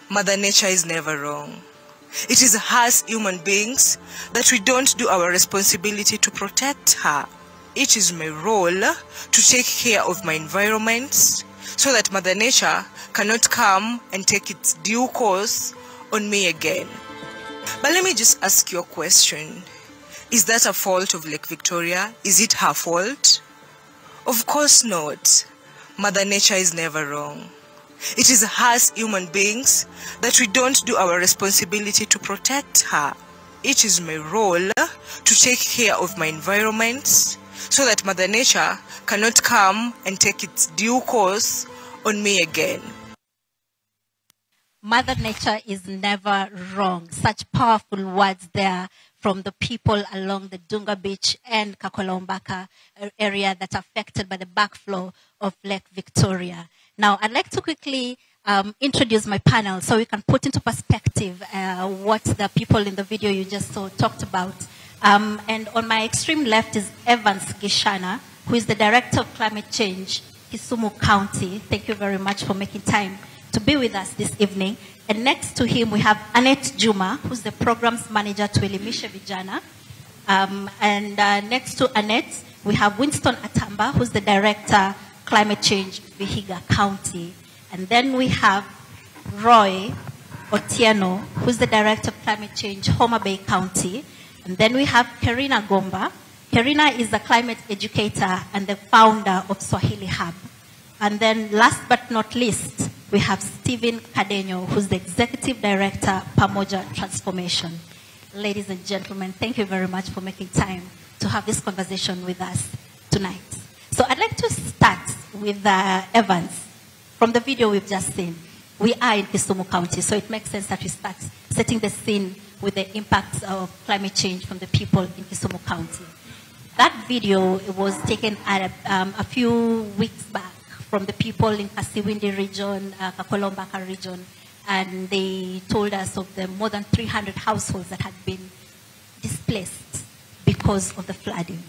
Mother Nature is never wrong. It is us human beings that we don't do our responsibility to protect her. It is my role to take care of my environment so that Mother Nature cannot come and take its due course on me again. But let me just ask you a question. Is that a fault of Lake Victoria? Is it her fault? Of course not. Mother Nature is never wrong. It is us human beings that we don't do our responsibility to protect her. It is my role to take care of my environment so that Mother Nature cannot come and take its due course on me again. Mother Nature is never wrong. Such powerful words there from the people along the Dunga Beach and Kakolombaka area that are affected by the backflow of Lake Victoria. Now, I'd like to quickly introduce my panel so we can put into perspective what the people in the video you just saw talked about. And on my extreme left is Evans Gishana, who is the Director of Climate Change, Kisumu County. Thank you very much for making time to be with us this evening. And next to him, we have Annette Juma, who's the Programs Manager to Elimisha Vijana. Next to Annette, we have Winston Atamba, who's the Director, Climate Change, Vihiga County. And then we have Roy Otieno, who's the Director of Climate Change, Homa Bay County. And then we have Karina Gomba. Karina is a climate educator and the founder of Swahili Hub. And then last but not least, we have Stephen Cadeño, who's the Executive Director, Pamoja Transformation. Ladies and gentlemen, thank you very much for making time to have this conversation with us tonight. So I'd like to start with Evans. From the video we've just seen, we are in Kisumu County, so it makes sense that we start setting the scene with the impacts of climate change from the people in Kisumu County. That video was taken at a few weeks back from the people in Kasiwindi region, Kakolombaka region, and they told us of the more than 300 households that had been displaced because of the flooding.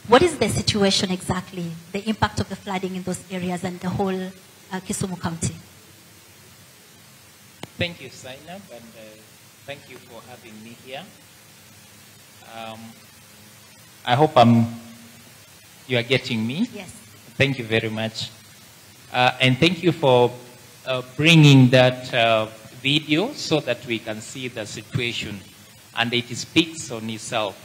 What is the situation exactly, the impact of the flooding in those areas and the whole Kisumu County? Thank you, Zainab, and thank you for having me here. I hope you are getting me. Yes. Thank you very much. And thank you for bringing that video so that we can see the situation. And it speaks on itself.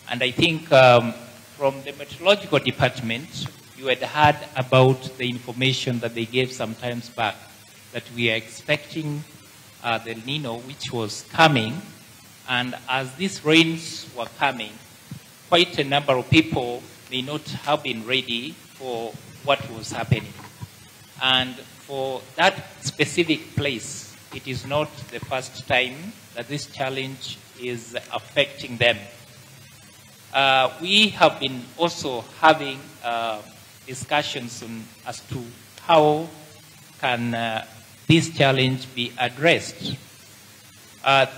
And I think from the meteorological department, you had heard about the information that they gave some times back, that we are expecting the El Nino, which was coming. And as these rains were coming, quite a number of people may not have been ready for what was happening. And for that specific place, it is not the first time that this challenge is affecting them. We have been also having discussions as to how can this challenge be addressed.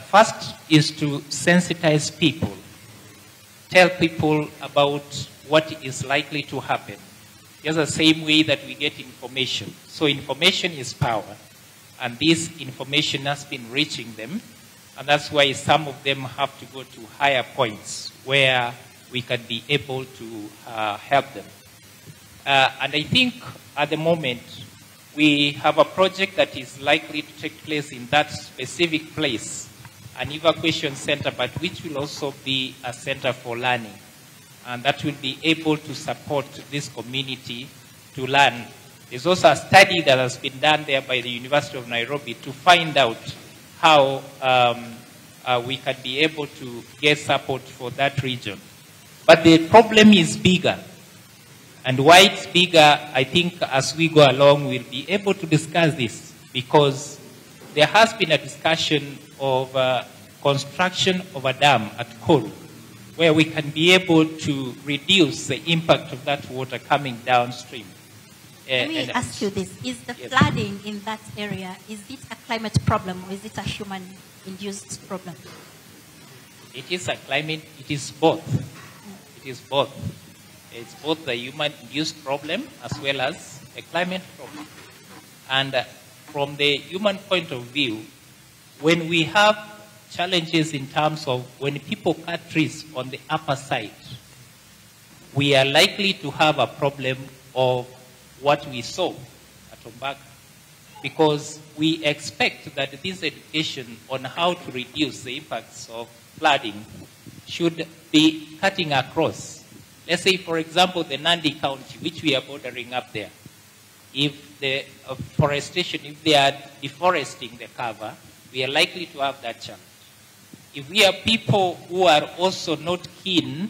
First is to sensitize people, tell people about what is likely to happen. Just the same way that we get information. So information is power, and this information has been reaching them, and that's why some of them have to go to higher points where we can be able to help them. And I think at the moment, we have a project that is likely to take place in that specific place, an evacuation center, but which will also be a center for learning. And that will be able to support this community to learn. There's also a study that has been done there by the University of Nairobi to find out how we can be able to get support for that region. But the problem is bigger. And why it's bigger, I think as we go along, we'll be able to discuss this, because there has been a discussion of construction of a dam at Kolu, where we can be able to reduce the impact of that water coming downstream. Let me ask you this. Is the flooding in that area, is it a climate problem or is it a human-induced problem? It is a climate, it is both. It is both. It's both the human-induced problem as well as a climate problem. And from the human point of view, when we have challenges in terms of when people cut trees on the upper side, we are likely to have a problem of what we saw at Ombaka, because we expect that this education on how to reduce the impacts of flooding should be cutting across. Let's say, for example, the Nandi County, which we are bordering up there. If the forestation, if they are deforesting the cover, we are likely to have that challenge. If we are people who are also not keen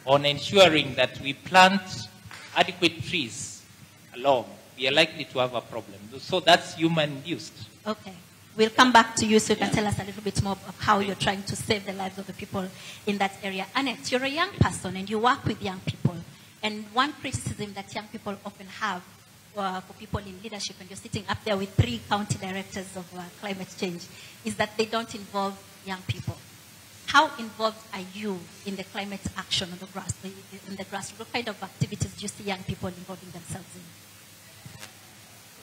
on ensuring that we plant adequate trees along, we are likely to have a problem. So that's human-induced. Okay. We'll come back to you so you can tell us a little bit more of how you're trying to save the lives of the people in that area. Annette, you're a young person and you work with young people. And one criticism that young people often have for people in leadership, and you're sitting up there with 3 county directors of climate change, is that they don't involve young people. How involved are you in the climate action on the grassroots? What kind of activities do you see young people involving themselves in?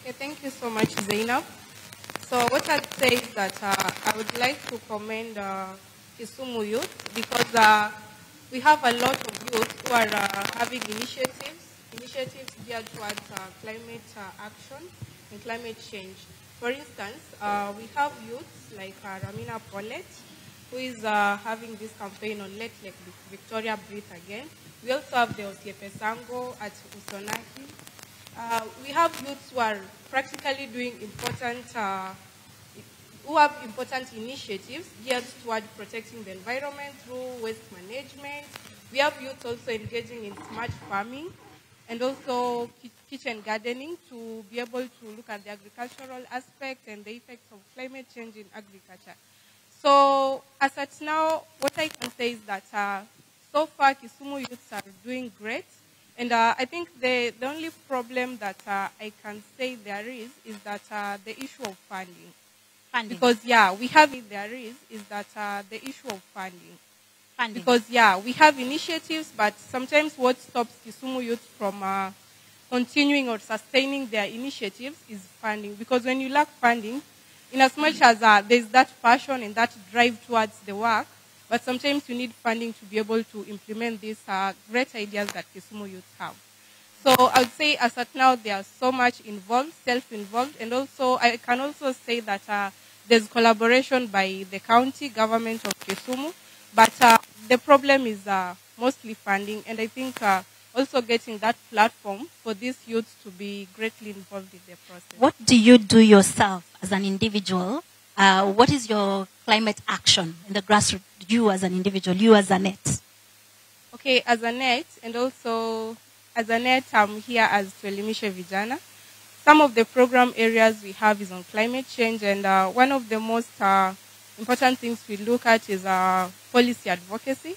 Okay, thank you so much, Zainab. So what I'd say is that I would like to commend Kisumu youth, because we have a lot of youth who are having initiatives geared towards climate action and climate change. For instance, we have youths like Ramina Polet, who is having this campaign on Let Lake Victoria Breathe Again. We also have the Osiepe Sango at Usonahi. We have youths who are practically doing important initiatives geared toward protecting the environment through waste management. We have youth also engaging in smart farming and also kitchen gardening to be able to look at the agricultural aspect and the effects of climate change in agriculture. So as at now, what I can say is that so far Kisumu youths are doing great. And I think the only problem that I can say there is that the issue of funding. Because, we have the issue of funding. Because, we have initiatives, but sometimes what stops Kisumu youth from continuing or sustaining their initiatives is funding. Because when you lack funding, in as much as there's that passion and that drive towards the work, but sometimes you need funding to be able to implement these great ideas that Kisumu youth have. So I would say as at now, they are so much involved, self-involved, and also I can also say that there's collaboration by the county government of Kisumu, but the problem is mostly funding, and I think also getting that platform for these youths to be greatly involved in the process. What do you do yourself as an individual? What is your climate action in the grassroots? You as an individual, you as Annette. Okay, as Annette, and also as Annette, I'm here as Tuelimishe Vijana. Some of the program areas we have is on climate change, and one of the most important things we look at is policy advocacy.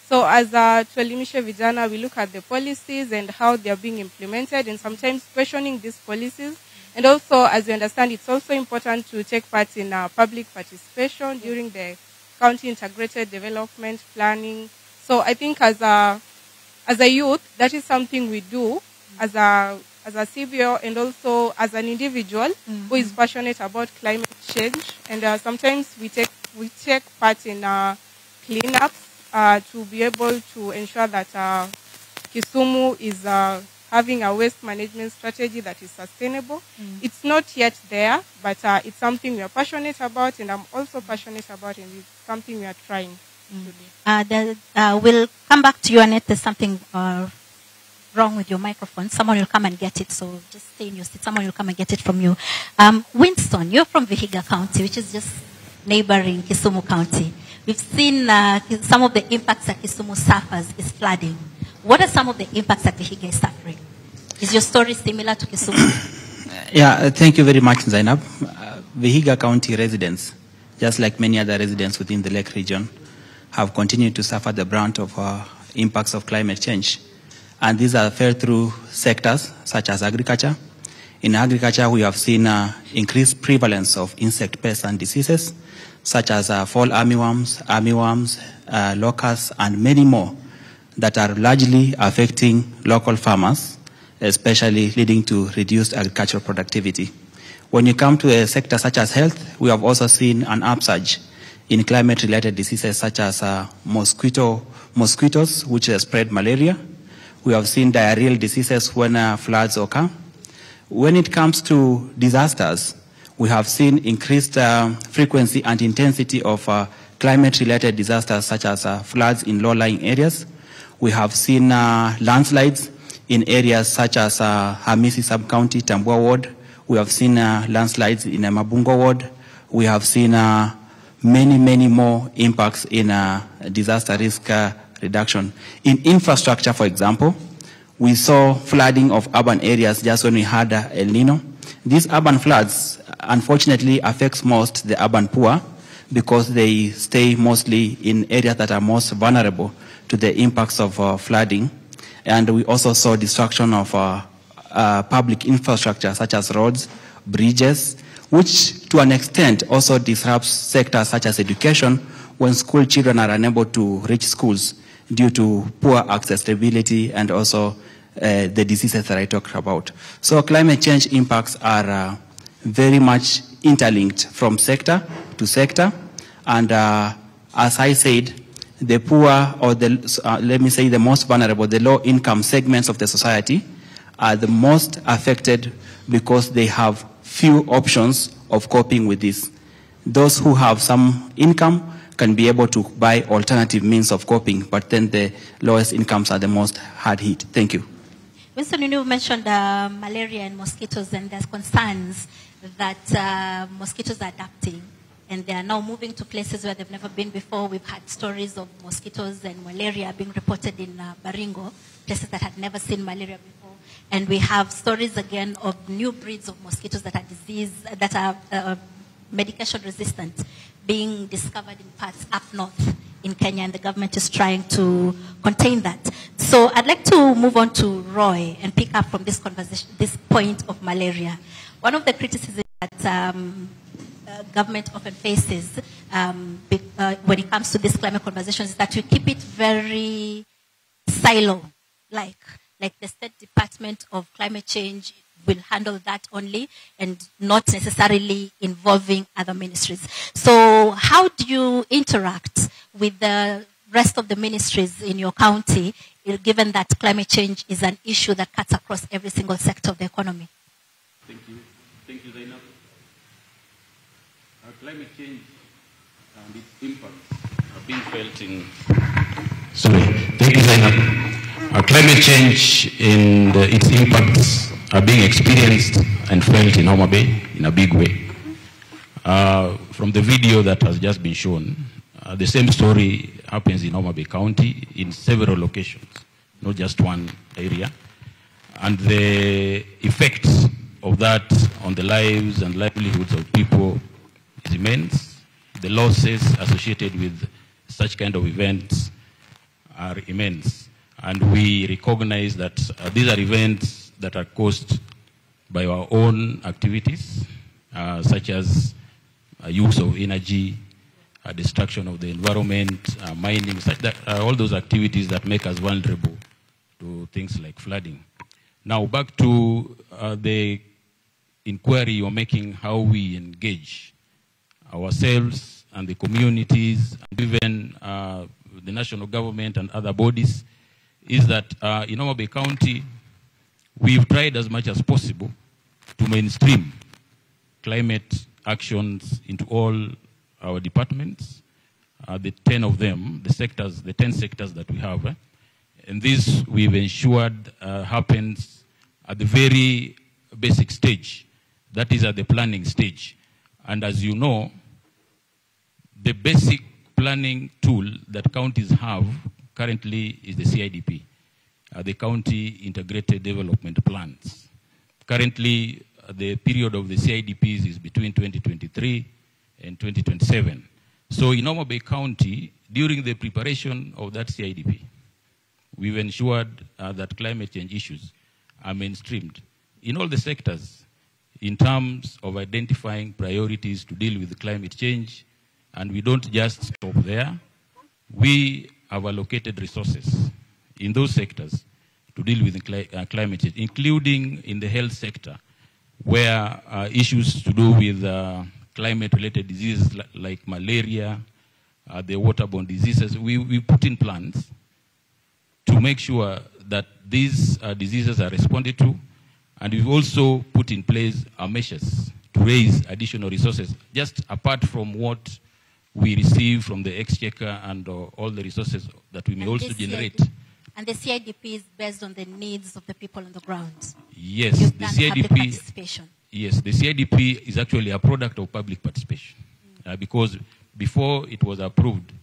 So as Tuelimishe Vijana, we look at the policies and how they are being implemented, and sometimes questioning these policies. And also, as you understand, it's also important to take part in public participation during the county integrated development planning. So I think as a youth, that is something we do as a CBO and also as an individual who is passionate about climate change. And sometimes we take part in cleanups to be able to ensure that Kisumu is having a waste management strategy that is sustainable. It's not yet there, but it's something we are passionate about, and I'm also passionate about, and it's something we are trying to do. We'll come back to you, Annette. There's something wrong with your microphone. Someone will come and get it, so just stay in your seat. Someone will come and get it from you. Winston, you're from Vihiga County, which is just neighboring Kisumu County. We've seen some of the impacts that Kisumu suffers is flooding. What are some of the impacts that Vihiga is suffering? Is your story similar to Kisumu? Yeah, thank you very much, Zainab. Vihiga County residents, just like many other residents within the Lake region, have continued to suffer the brunt of impacts of climate change. And these are felt through sectors such as agriculture. In agriculture, we have seen increased prevalence of insect pests and diseases, such as fall armyworms, locusts, and many more, that are largely affecting local farmers, especially leading to reduced agricultural productivity. When you come to a sector such as health, we have also seen an upsurge in climate-related diseases such as mosquitoes, which spread malaria. We have seen diarrheal diseases when floods occur. When it comes to disasters, we have seen increased frequency and intensity of climate-related disasters such as floods in low-lying areas. We have seen landslides in areas such as Hamisi Sub-County, Tambua Ward. We have seen landslides in Mabungo Ward. We have seen many more impacts in disaster risk reduction. In infrastructure, for example, we saw flooding of urban areas just when we had El Nino. These urban floods, unfortunately, affects most the urban poor because they stay mostly in areas that are most vulnerable to the impacts of flooding. And we also saw destruction of public infrastructure such as roads, bridges, which to an extent also disrupts sectors such as education when school children are unable to reach schools due to poor accessibility and also the diseases that I talked about. So climate change impacts are very much interlinked from sector to sector. And as I said, the poor, or let me say the most vulnerable, the low-income segments of the society are the most affected because they have few options of coping with this. Those who have some income can be able to buy alternative means of coping, but then the lowest incomes are the most hard hit. Thank you. Winston, you mentioned malaria and mosquitoes, and there's concerns that mosquitoes are adapting, and they are now moving to places where they've never been before. We've had stories of mosquitoes and malaria being reported in Baringo, places that had never seen malaria before. And we have stories again of new breeds of mosquitoes that are medication resistant being discovered in parts up north in Kenya, and the government is trying to contain that. So I'd like to move on to Roy and pick up from this conversation, this point of malaria. One of the criticisms that government often faces when it comes to this climate conversations is that we keep it very silo-like. Like the State Department of Climate Change will handle that only and not necessarily involving other ministries. So how do you interact with the rest of the ministries in your county, given that climate change is an issue that cuts across every single sector of the economy? Thank you. Thank you, Zainab. Climate change and its impacts are being felt in... Sorry. Thank you, Zainab. Climate change and its impacts are being experienced and felt in Homa Bay in a big way. From the video that has just been shown, the same story happens in Homa Bay County in several locations, not just one area. And the effects of that on the lives and livelihoods of people is immense. The losses associated with such kind of events are immense. And we recognize that these are events that are caused by our own activities, such as use of energy, destruction of the environment, mining, such that all those activities that make us vulnerable to things like flooding. Now back to the inquiry you're making, how we engage ourselves and the communities, and even the national government and other bodies, is that in Homa Bay County, we've tried as much as possible to mainstream climate actions into all our departments, the 10 of them, the 10 sectors that we have. And this we've ensured happens at the very basic stage, that is at the planning stage. And as you know, the basic planning tool that counties have currently is the CIDP, the County Integrated Development Plans. Currently, the period of the CIDPs is between 2023 and 2027. So in Homa Bay County, during the preparation of that CIDP, we've ensured that climate change issues are mainstreamed in all the sectors in terms of identifying priorities to deal with climate change. And we don't just stop there. We have allocated resources in those sectors to deal with climate change, including in the health sector. where issues to do with climate-related diseases like malaria, the waterborne diseases, we put in plans to make sure that these diseases are responded to, and we've also put in place measures to raise additional resources, just apart from what we receive from the exchequer and all the resources that we may also generate. And the CIDP is based on the needs of the people on the ground. Yes, You've the done CIDP. Public participation. Yes, the CIDP is actually a product of public participation, because before it was approved,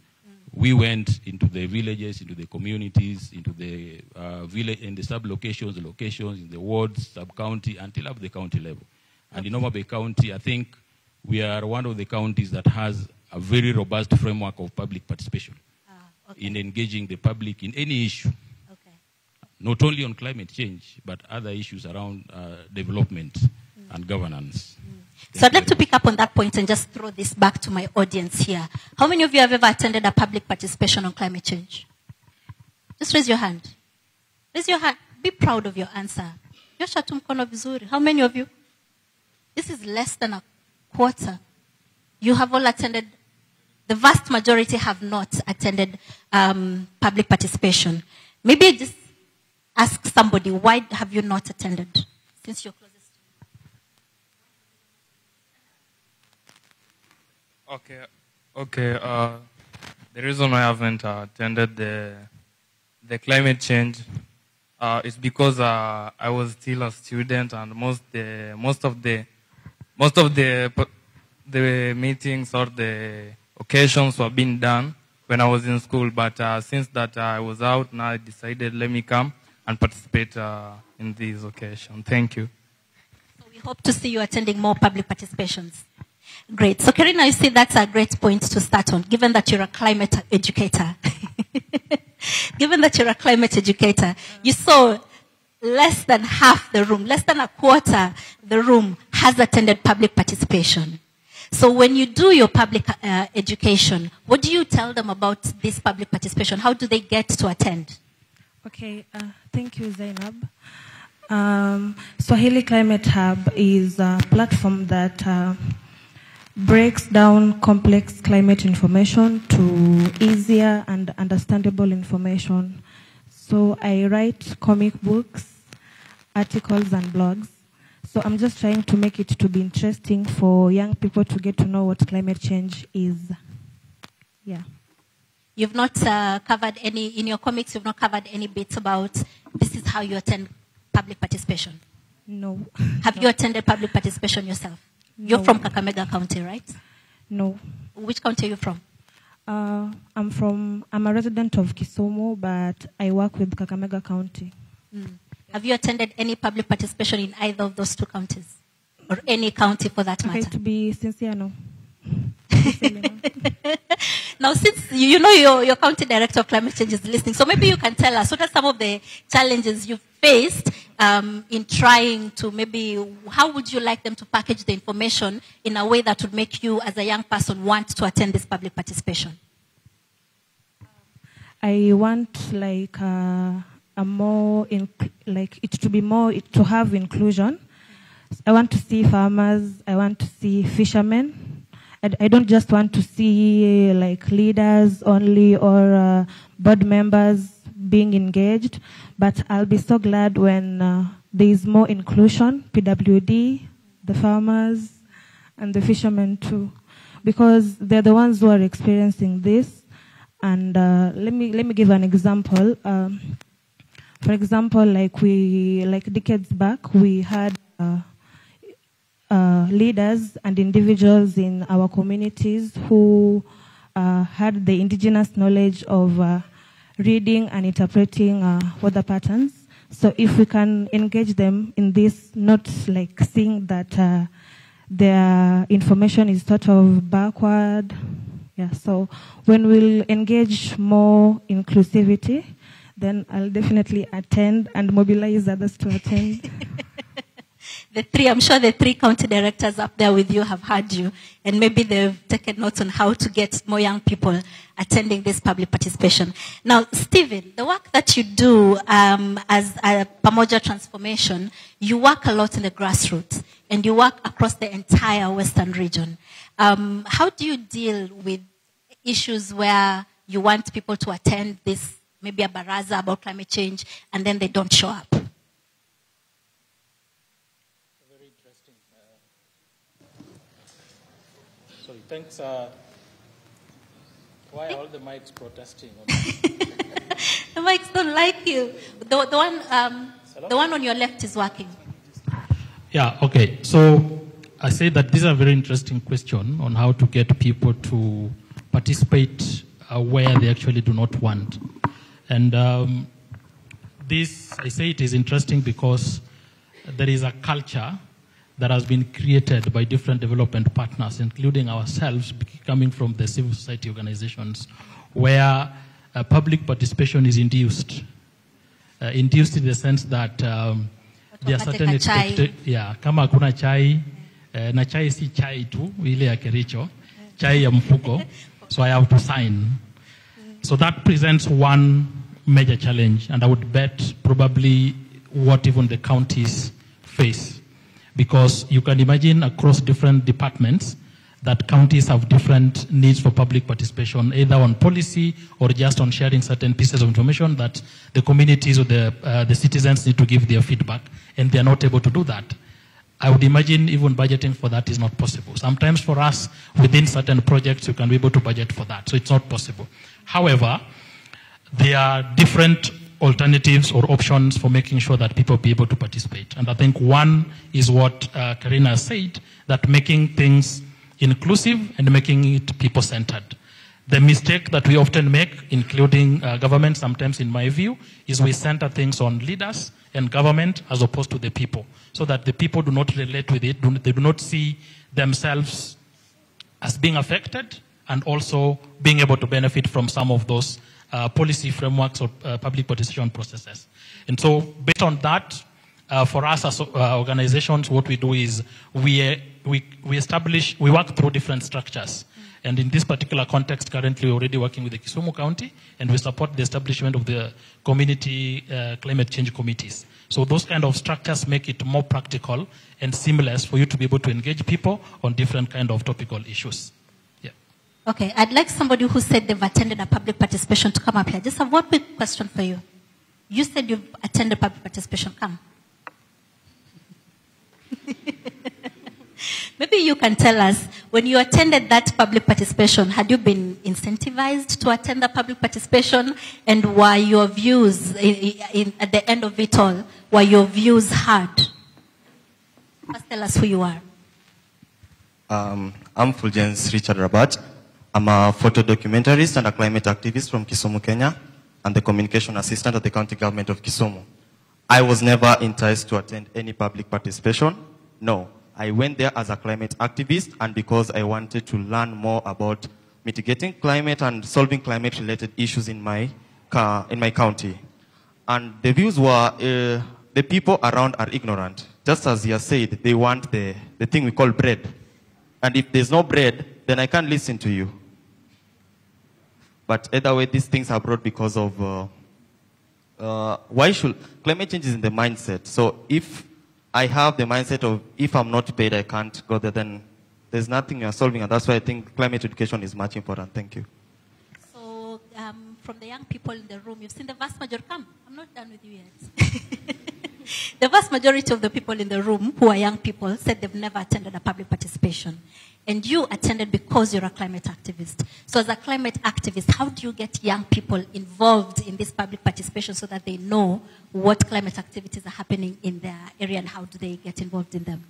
we went into the villages, into the communities, into the village, in the sub-locations, the locations, in the wards, sub-county, until up the county level. And in Homa Bay County, I think we are one of the counties that has a very robust framework of public participation in engaging the public in any issue, not only on climate change, but other issues around development and governance. So I'd like to pick up on that point and just throw this back to my audience here. How many of you have ever attended a public participation on climate change? Just raise your hand. Raise your hand. Be proud of your answer. Nyosha tu mkono vizuri. How many of you? This is less than a quarter. You have all attended. The vast majority have not attended public participation. Maybe just ask somebody, why have you not attended? Since you're closest. Okay. The reason I haven't attended the climate change is because I was still a student, and most of the meetings or the occasions were being done when I was in school. But since that I was out, now I decided let me come and participate in this occasion. Thank you. So we hope to see you attending more public participations. Great. So, Karina, you see that's a great point to start on, given that you're a climate educator. Given that you're a climate educator, you saw less than half the room, less than a quarter the room has attended public participation. So when you do your public education, what do you tell them about this public participation? How do they get to attend? Okay, thank you, Zainab. Swahili Climate Hub is a platform that breaks down complex climate information to easier and understandable information. So I write comic books, articles, and blogs. So I'm just trying to make it to be interesting for young people to get to know what climate change is. Yeah. You've not covered any, in your comics, you've not covered any bits about this is how you attend public participation? No. Have you attended public participation yourself? No. You're from Kakamega County, right? No. Which county are you from? I'm a resident of Kisumu, but I work with Kakamega County. Have you attended any public participation in either of those two counties? Or any county for that matter? Okay, to be sincere, no. Now, since you know your county director of climate change is listening, so maybe you can tell us what are some of the challenges you've faced in trying to how would you like them to package the information in a way that would make you as a young person want to attend this public participation? I want to have inclusion. I want to see farmers, I want to see fishermen. I don't just want to see leaders only or board members being engaged, but I'll be so glad when there is more inclusion, PWD, the farmers, and the fishermen too, because they're the ones who are experiencing this. And let me give an example. For example, decades back, we had leaders and individuals in our communities who had the indigenous knowledge of reading and interpreting weather patterns. So if we can engage them in this, not seeing that their information is sort of backward. Yeah, so when we'll engage more inclusivity, then I'll definitely attend and mobilize others to attend. I'm sure the 3 county directors up there with you have heard you, and maybe they've taken notes on how to get more young people attending this public participation. Now, Stephen, the work that you do as a Pamoja Transformation, you work a lot in the grassroots, and you work across the entire Western region. How do you deal with issues where you want people to attend this, maybe a baraza about climate change, and then they don't show up? Very interesting. Sorry, thanks. Why are all the mics protesting? The mics don't like you. The one on your left is working. Yeah, okay. So I say that this is a very interesting question on how to get people to participate where they actually do not want. And this, I say it is interesting because there is a culture that has been created by different development partners, including ourselves, coming from the civil society organizations, where public participation is induced. Induced in the sense that there are certain expectations. Yeah, kama hakuna chai, na chai si chai tu, ile ya Kericho, chai ya mfuko, so I have to sign. So that presents one major challenge, and I would bet probably what even the counties face. Because you can imagine across different departments that counties have different needs for public participation, either on policy or just on sharing certain pieces of information that the communities or the citizens need to give their feedback, and they are not able to do that. I would imagine even budgeting for that is not possible. Sometimes for us, within certain projects, you can be able to budget for that, so it's not possible. However, there are different alternatives or options for making sure that people be able to participate. And I think one is what Karina said, that making things inclusive and making it people-centered. The mistake that we often make, including government sometimes in my view, is we center things on leaders and government as opposed to the people, so that the people do not relate with it, they do not see themselves as being affected and also being able to benefit from some of those policy frameworks or public participation processes. And so based on that, for us as organizations, what we do is we work through different structures. And in this particular context, currently we're already working with the Kisumu County, and we support the establishment of the community climate change committees. So those kind of structures make it more practical and seamless for you to be able to engage people on different kind of topical issues. Yeah. Okay, I'd like somebody who said they've attended a public participation to come up here. Just have one quick question for you. You said you've attended public participation. Come. Maybe you can tell us, when you attended that public participation, had you been incentivized to attend the public participation? And were your views, at the end of it all, were your views heard? First tell us who you are. I'm Fulgence Richard Rabat. I'm a photo documentarist and a climate activist from Kisumu, Kenya, and the communication assistant at the county government of Kisumu. I was never enticed to attend any public participation. No. I went there as a climate activist, and because I wanted to learn more about mitigating climate and solving climate-related issues in my county. And the views were, the people around are ignorant. Just as you said, they want the thing we call bread. And if there's no bread, then I can't listen to you. But either way, these things are brought because of, climate change is in the mindset. So if I have the mindset of, if I'm not paid, I can't go there, then there's nothing you're solving. And that's why I think climate education is much important. Thank you. So, from the young people in the room, you've seen the vast majority. Come, I'm not done with you yet. The vast majority of the people in the room who are young people said they've never attended a public participation. And you attended because you're a climate activist. So as a climate activist, how do you get young people involved in this public participation so that they know what climate activities are happening in their area and how do they get involved in them?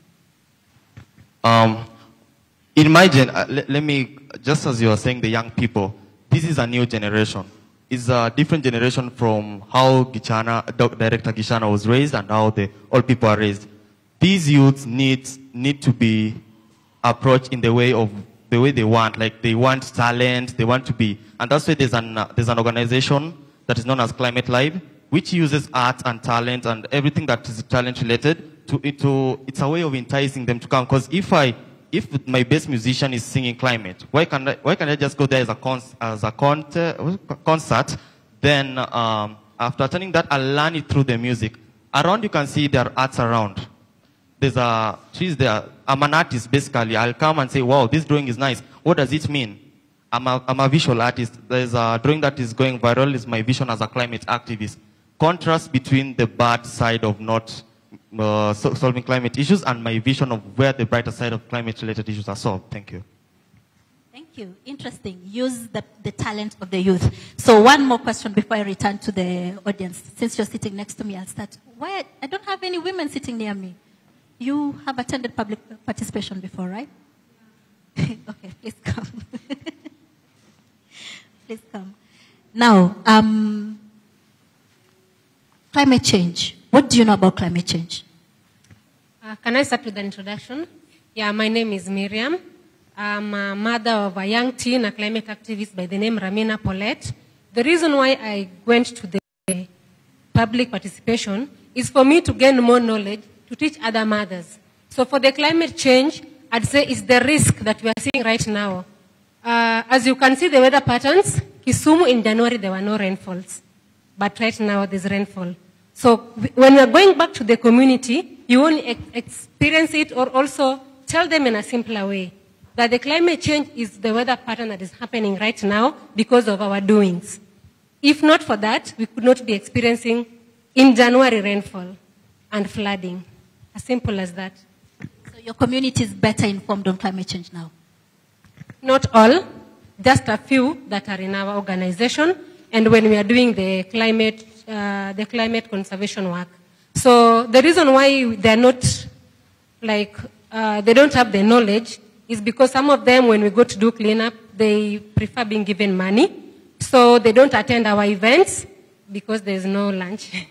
In my let me, just as you are saying, the young people, this is a new generation. It's a different generation from how Director Gishana was raised and how the old people are raised. These youths need to be approached in the way they want. Like they want talent, they want to be, and that's why there's an organization that is known as Climate Live, which uses art and talent and everything that is talent related it's a way of enticing them to come. Because if my best musician is singing climate, why can't I just go there as a concert? Then after attending that, I'll learn it through the music. Around you can see there are arts around. There's a trees there. I'm an artist basically. I'll come and say, wow, this drawing is nice. What does it mean? I'm a visual artist. There's a drawing that is going viral. Is my vision as a climate activist. Contrast between the bad side of not solving climate issues and my vision of where the brighter side of climate-related issues are solved. Thank you. Thank you. Interesting. Use the talent of the youth. So one more question before I return to the audience. Since you're sitting next to me, I'll start. Why I don't have any women sitting near me. You have attended public participation before, right? Okay, please come. Please come. Now, climate change. What do you know about climate change? Can I start with the introduction? Yeah, my name is Miriam. I'm a mother of a young teen, a climate activist by the name Ramina Paulette. The reason why I went to the public participation is for me to gain more knowledge to teach other mothers. So for the climate change, I'd say it's the risk that we are seeing right now. As you can see the weather patterns, Kisumu in January there were no rainfalls. But right now there's rainfall. So when you're going back to the community, you won't experience it or also tell them in a simpler way that the climate change is the weather pattern that is happening right now because of our doings. If not for that, we could not be experiencing in January rainfall and flooding. As simple as that. So your community is better informed on climate change now? Not all, just a few that are in our organization and when we are doing the climate conservation work. So the reason why they're not like, they don't have the knowledge is because some of them, when we go to do cleanup, they prefer being given money. So they don't attend our events because there's no lunch.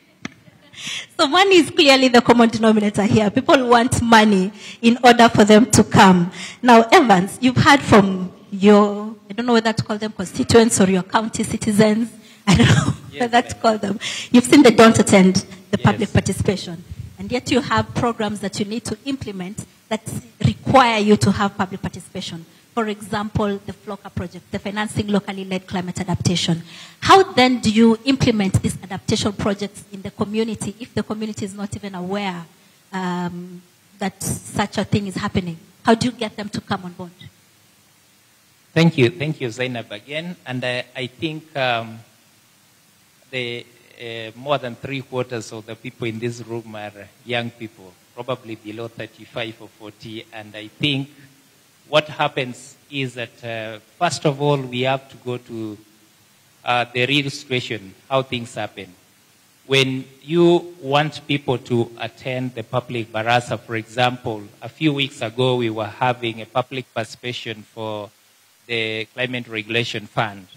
So money is clearly the common denominator here. People want money in order for them to come. Now, Evans, you've heard from your, I don't know whether to call them constituents or your county citizens. I don't know whether to call them. You've seen they don't attend the public participation. And yet you have programs that you need to implement that require you to have public participation. For example, the FLOCA project, the Financing Locally Led Climate Adaptation. How then do you implement these adaptation projects in the community if the community is not even aware that such a thing is happening? How do you get them to come on board? Thank you, Zainab, again. And I think more than 3/4 of the people in this room are young people, probably below 35 or 40. And I think what happens is that, first of all, we have to go to the real situation, how things happen. When you want people to attend the public barasa, for example, a few weeks ago we were having a public participation for the Climate Regulation Fund.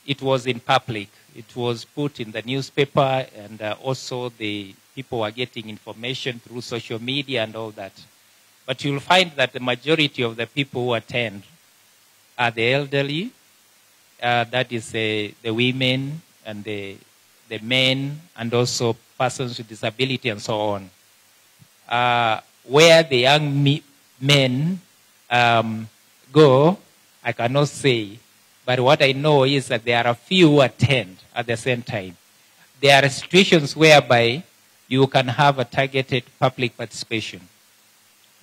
It was in public. It was put in the newspaper, and also the people were getting information through social media and all that. But you'll find that the majority of the people who attend are the elderly, that is the women and the men, and also persons with disability and so on. Where the young men go, I cannot say, but what I know is that there are a few who attend at the same time. There are situations whereby you can have a targeted public participation.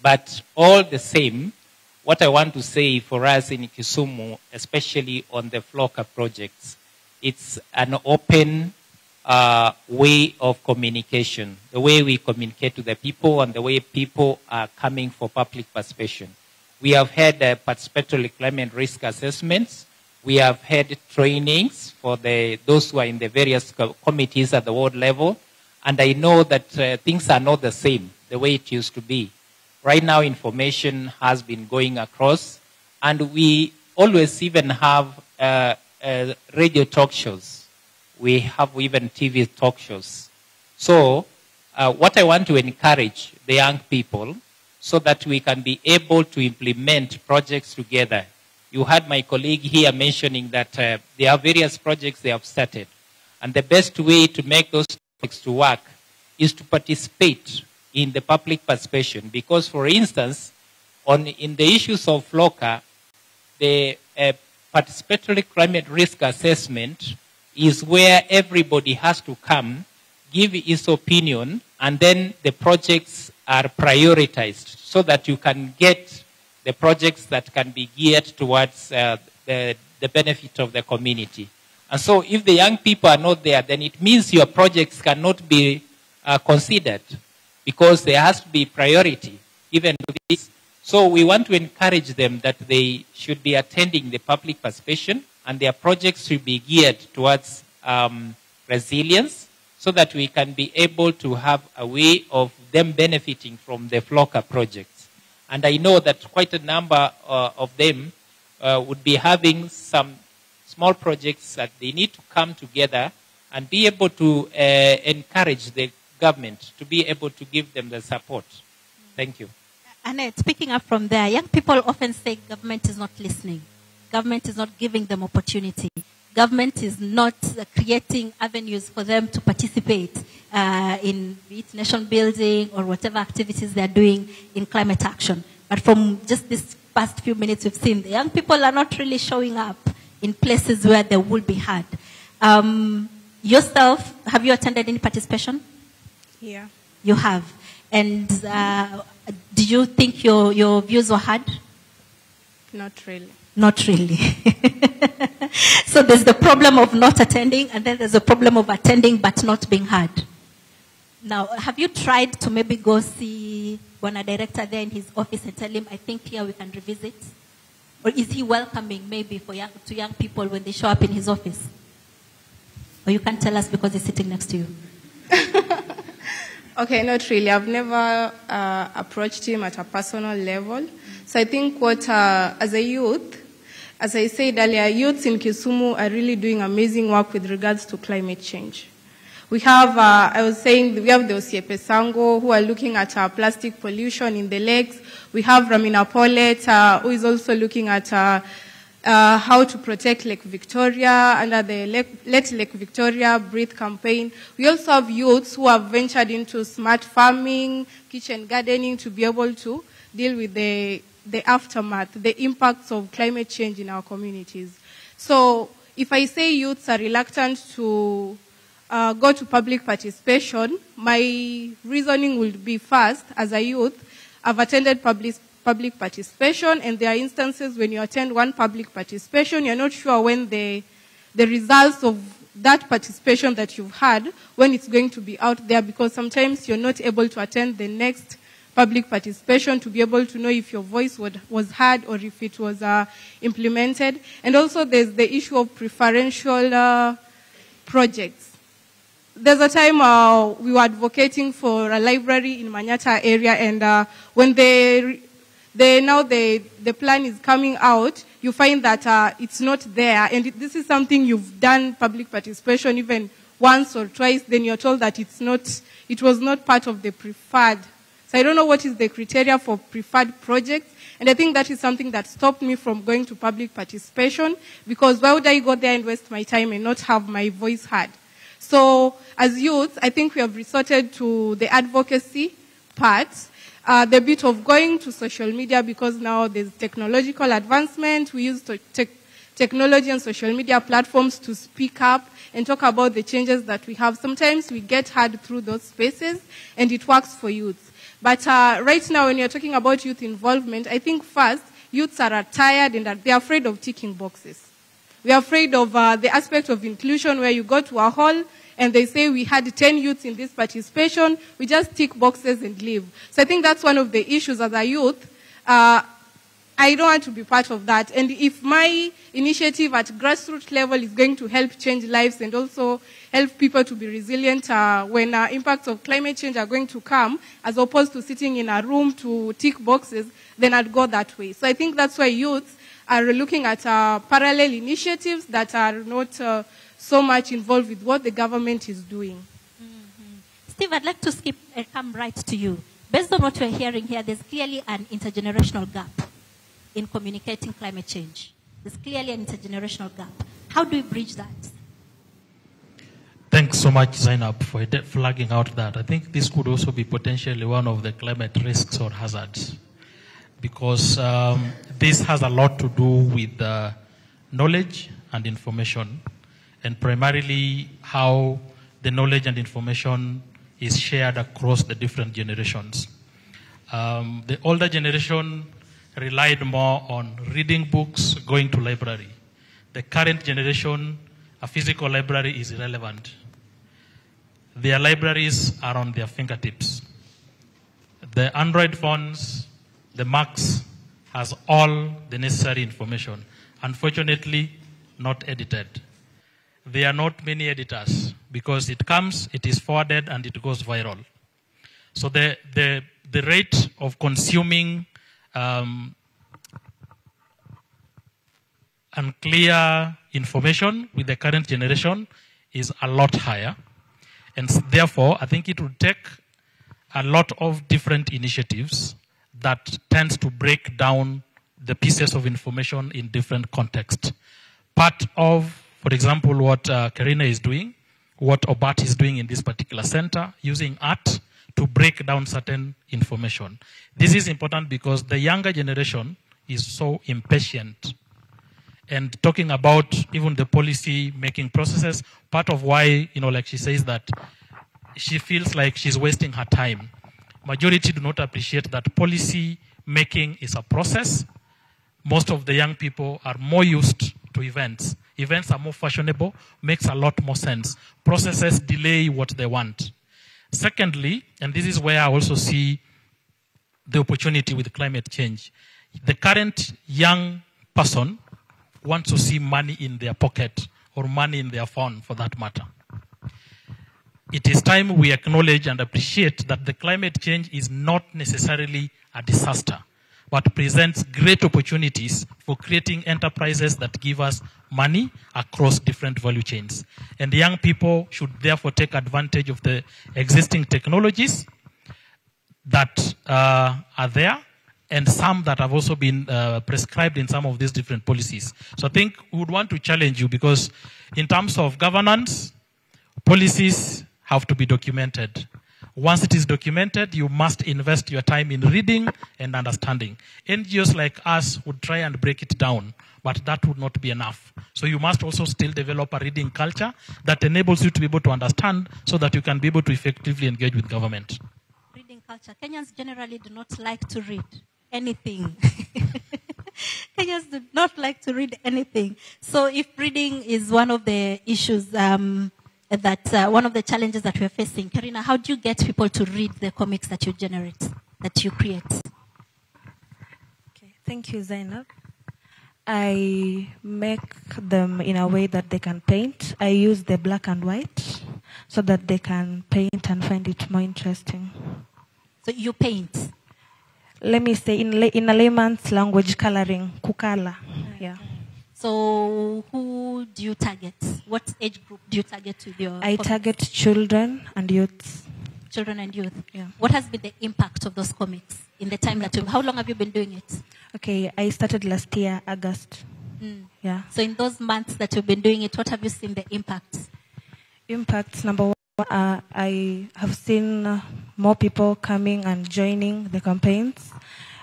But all the same, what I want to say for us in Kisumu, especially on the FLOCA projects, it's an open way of communication, the way we communicate to the people and the way people are coming for public participation. We have had participatory climate risk assessments. We have had trainings for those who are in the various committees at the world level. And I know that things are not the same, the way it used to be. Right now, information has been going across, and we always even have radio talk shows. We have even TV talk shows. So what I want to encourage the young people so that we can be able to implement projects together. You heard my colleague here mentioning that there are various projects they have started. And the best way to make those projects to work is to participate in the public participation. Because, for instance, in the issues of FLOCA, the participatory climate risk assessment is where everybody has to come, give his opinion, and then the projects are prioritized so that you can get the projects that can be geared towards the benefit of the community. And so if the young people are not there, then it means your projects cannot be considered because there has to be priority given to this. So we want to encourage them that they should be attending the public participation and their projects should be geared towards resilience so that we can be able to have a way of them benefiting from the FLOCA projects. And I know that quite a number of them would be having some small projects that they need to come together and be able to encourage the government to be able to give them the support. Thank you. Annette, picking up from there, young people often say government is not listening. Government is not giving them opportunity. Government is not creating avenues for them to participate in be it nation building or whatever activities they're doing in climate action. But from just this past few minutes we've seen, the young people are not really showing up in places where they will be heard. Yourself, have you attended any participation? Yeah. You have. And do you think your views were heard? Not really. Not really. So there's the problem of not attending, and then there's the problem of attending but not being heard. Now, have you tried to maybe go see Bwana Director there in his office and tell him, I think here we can revisit? Or is he welcoming maybe to young people when they show up in his office? Or you can't tell us because he's sitting next to you? Okay, not really. I've never approached him at a personal level. So I think as a youth, as I said earlier, youths in Kisumu are really doing amazing work with regards to climate change. We have, I was saying, we have the Osiepe Sango who are looking at plastic pollution in the lakes. We have Ramina Paulet who is also looking at how to protect Lake Victoria under the Let Lake Victoria Breathe campaign. We also have youths who have ventured into smart farming, kitchen gardening to be able to deal with the aftermath, the impacts of climate change in our communities. So if I say youths are reluctant to go to public participation, my reasoning would be first, as a youth, I've attended public participation, and there are instances when you attend one public participation, you're not sure when the results of that participation that you've had, when it's going to be out there, because sometimes you're not able to attend the next public participation to be able to know if your voice was heard or if it was implemented. And also there's the issue of preferential projects. There's a time we were advocating for a library in Manyata area, and when the plan is coming out, you find that it's not there. And this is something you've done public participation even once or twice, then you're told that it was not part of the preferred. So I don't know what is the criteria for preferred projects. And I think that is something that stopped me from going to public participation, because why would I go there and waste my time and not have my voice heard? So as youths, I think we have resorted to the advocacy part, the bit of going to social media, because now there's technological advancement. We use technology and social media platforms to speak up and talk about the changes that we have. Sometimes we get heard through those spaces, and it works for youths. But right now, when you're talking about youth involvement, I think first, youths are tired and they're afraid of ticking boxes. We're afraid of the aspect of inclusion, where you go to a hall and they say we had 10 youths in this participation, we just tick boxes and leave. So I think that's one of the issues as a youth. I don't want to be part of that. And if my initiative at grassroots level is going to help change lives and also help people to be resilient when impacts of climate change are going to come, as opposed to sitting in a room to tick boxes, then I'd go that way. So I think that's why youths are looking at parallel initiatives that are not so much involved with what the government is doing. Mm-hmm. Steve, I'd like to skip and come right to you. Based on what we're hearing here, there's clearly an intergenerational gap in communicating climate change. There's clearly an intergenerational gap. How do we bridge that? Thank Thanks so much, Zainab, for flagging out that. I think this could also be potentially one of the climate risks or hazards, because this has a lot to do with knowledge and information, and primarily how the knowledge and information is shared across the different generations. The older generation relied more on reading books, going to library. The current generation, a physical library is irrelevant. Their libraries are on their fingertips. The Android phones, the Macs, has all the necessary information. Unfortunately, not edited. There are not many editors because it comes, it is forwarded, and it goes viral. So the rate of consuming unclear information with the current generation is a lot higher. And therefore, I think it would take a lot of different initiatives that tends to break down the pieces of information in different contexts. Part of, for example, what Karina is doing, what Obat is doing in this particular center, using art to break down certain information. This is important because the younger generation is so impatient. And talking about even the policy making processes, part of why, like she says that she feels like she's wasting her time. Majority do not appreciate that policy making is a process. Most of the young people are more used to events. Events are more fashionable, makes a lot more sense. Processes delay what they want. Secondly, and this is where I also see the opportunity with climate change, the current young person wants to see money in their pocket or money in their phone, for that matter. It is time we acknowledge and appreciate that the climate change is not necessarily a disaster, but presents great opportunities for creating enterprises that give us money across different value chains. And young people should therefore take advantage of the existing technologies that are there, and some that have also been prescribed in some of these different policies. So I think we would want to challenge you, because in terms of governance, policies have to be documented. Once it is documented, you must invest your time in reading and understanding. NGOs like us would try and break it down, but that would not be enough. So you must also still develop a reading culture that enables you to be able to understand so that you can be able to effectively engage with government. Reading culture. Kenyans generally do not like to read anything. Kenyans do not like to read anything. So if reading is one of the issues, one of the challenges that we're facing, Karina, how do you get people to read the comics that you generate, that you create? Okay, thank you, Zainab. I make them in a way that they can paint. I use the black and white so that they can paint and find it more interesting. So you paint? Let me say, in a layman's language, coloring, kukala. Yeah. So who do you target? What age group do you target with your I comics? target children and youths. Children and youth. Yeah. What has been the impact of those comics in the time that how long have you been doing it? Okay, I started last year, August. Yeah. So in those months that you've been doing it, what have you seen the impacts? Impacts, number one, I have seen more people coming and joining the campaigns.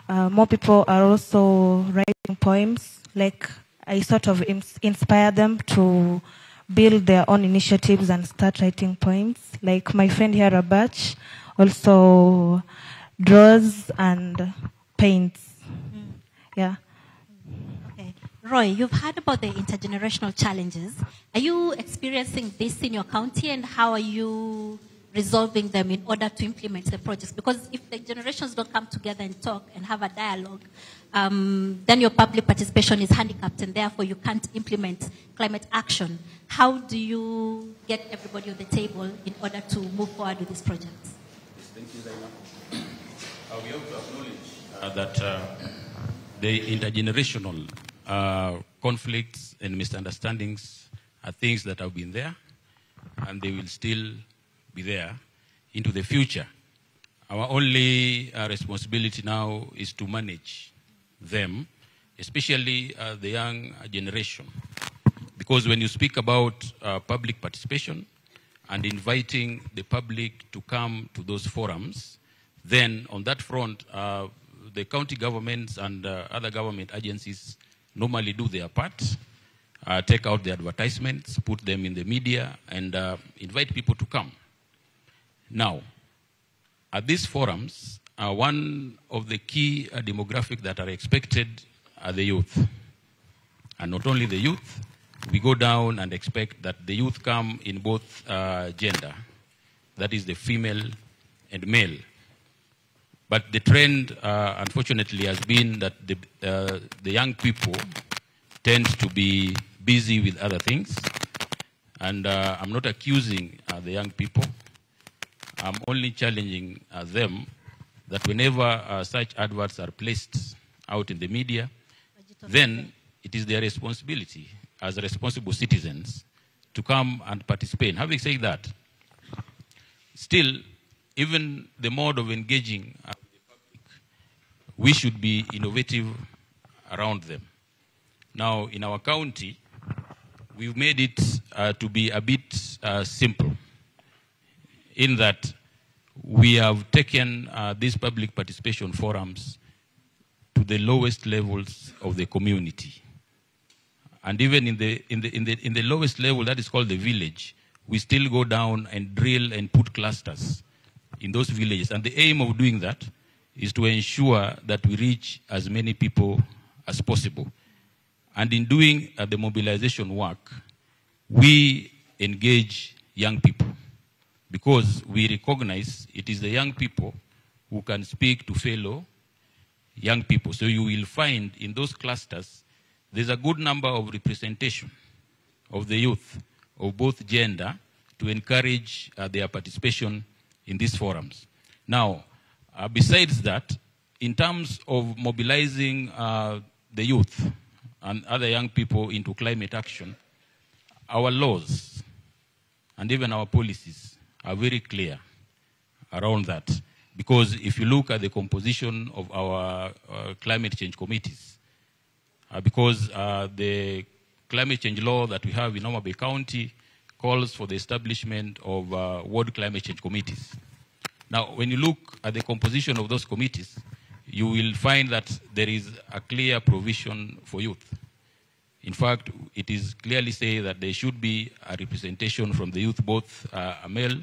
More people are also writing poems. Like, I sort of inspire them to build their own initiatives and start writing poems. Like my friend here, Rabach, also draws and paints. Yeah. Okay. Roy, you've heard about the intergenerational challenges. Are you experiencing this in your county, and how are you resolving them in order to implement the projects? Because if the generations don't come together and talk and have a dialogue, then your public participation is handicapped, and therefore you can't implement climate action. How do you get everybody on the table in order to move forward with these projects? Yes, thank you, Zainab. We have to acknowledge that the intergenerational conflicts and misunderstandings are things that have been there, and they will still be there into the future. Our only responsibility now is to manage them, especially the young generation. Because when you speak about public participation, and inviting the public to come to those forums, then on that front, the county governments and other government agencies normally do their part, take out the advertisements, put them in the media, and invite people to come. Now, at these forums, one of the key demographics that are expected are the youth. And not only the youth, we go down and expect that the youth come in both gender, that is the female and male. But the trend, unfortunately, has been that the young people tend to be busy with other things. And I'm not accusing the young people. I'm only challenging them that whenever such adverts are placed out in the media, then it is their responsibility as responsible citizens to come and participate. Having said that, still, even the mode of engaging the public, we should be innovative around them. Now, in our county, we've made it to be a bit simple in that we have taken these public participation forums to the lowest levels of the community. And even in the lowest level, that is called the village, we still go down and drill and put clusters in those villages. And the aim of doing that is to ensure that we reach as many people as possible. And in doing the mobilization work, we engage young people because we recognize it is the young people who can speak to fellow young people. So you will find in those clusters, there's a good number of representation of the youth of both gender to encourage their participation in these forums. Now, besides that, in terms of mobilizing the youth and other young people into climate action, our laws and even our policies are very clear around that. Because if you look at the composition of our climate change committees, because the climate change law that we have in Homa Bay County calls for the establishment of ward climate change committees. Now, when you look at the composition of those committees, you will find that there is a clear provision for youth. In fact, it is clearly said that there should be a representation from the youth, both a male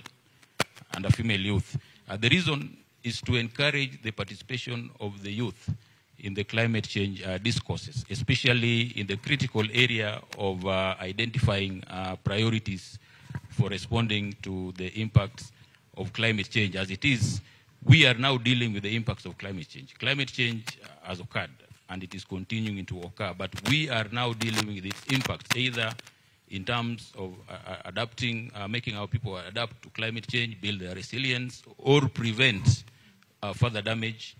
and a female youth. The reason is to encourage the participation of the youth in the climate change discourses, especially in the critical area of identifying priorities for responding to the impacts of climate change. As it is, we are now dealing with the impacts of climate change. Climate change has occurred and it is continuing to occur, but we are now dealing with its impacts, either in terms of adapting, making our people adapt to climate change, build their resilience, or prevent further damage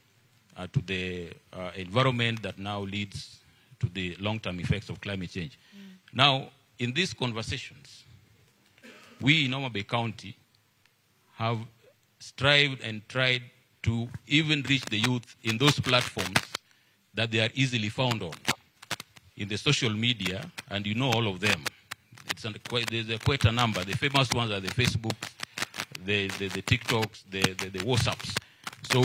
to the environment that now leads to the long-term effects of climate change. Now, in these conversations, we in Homa Bay County have strived and tried to even reach the youth in those platforms that they are easily found on. In the social media, and you know all of them. There's quite a number. The famous ones are the Facebook, the TikToks, the WhatsApps. So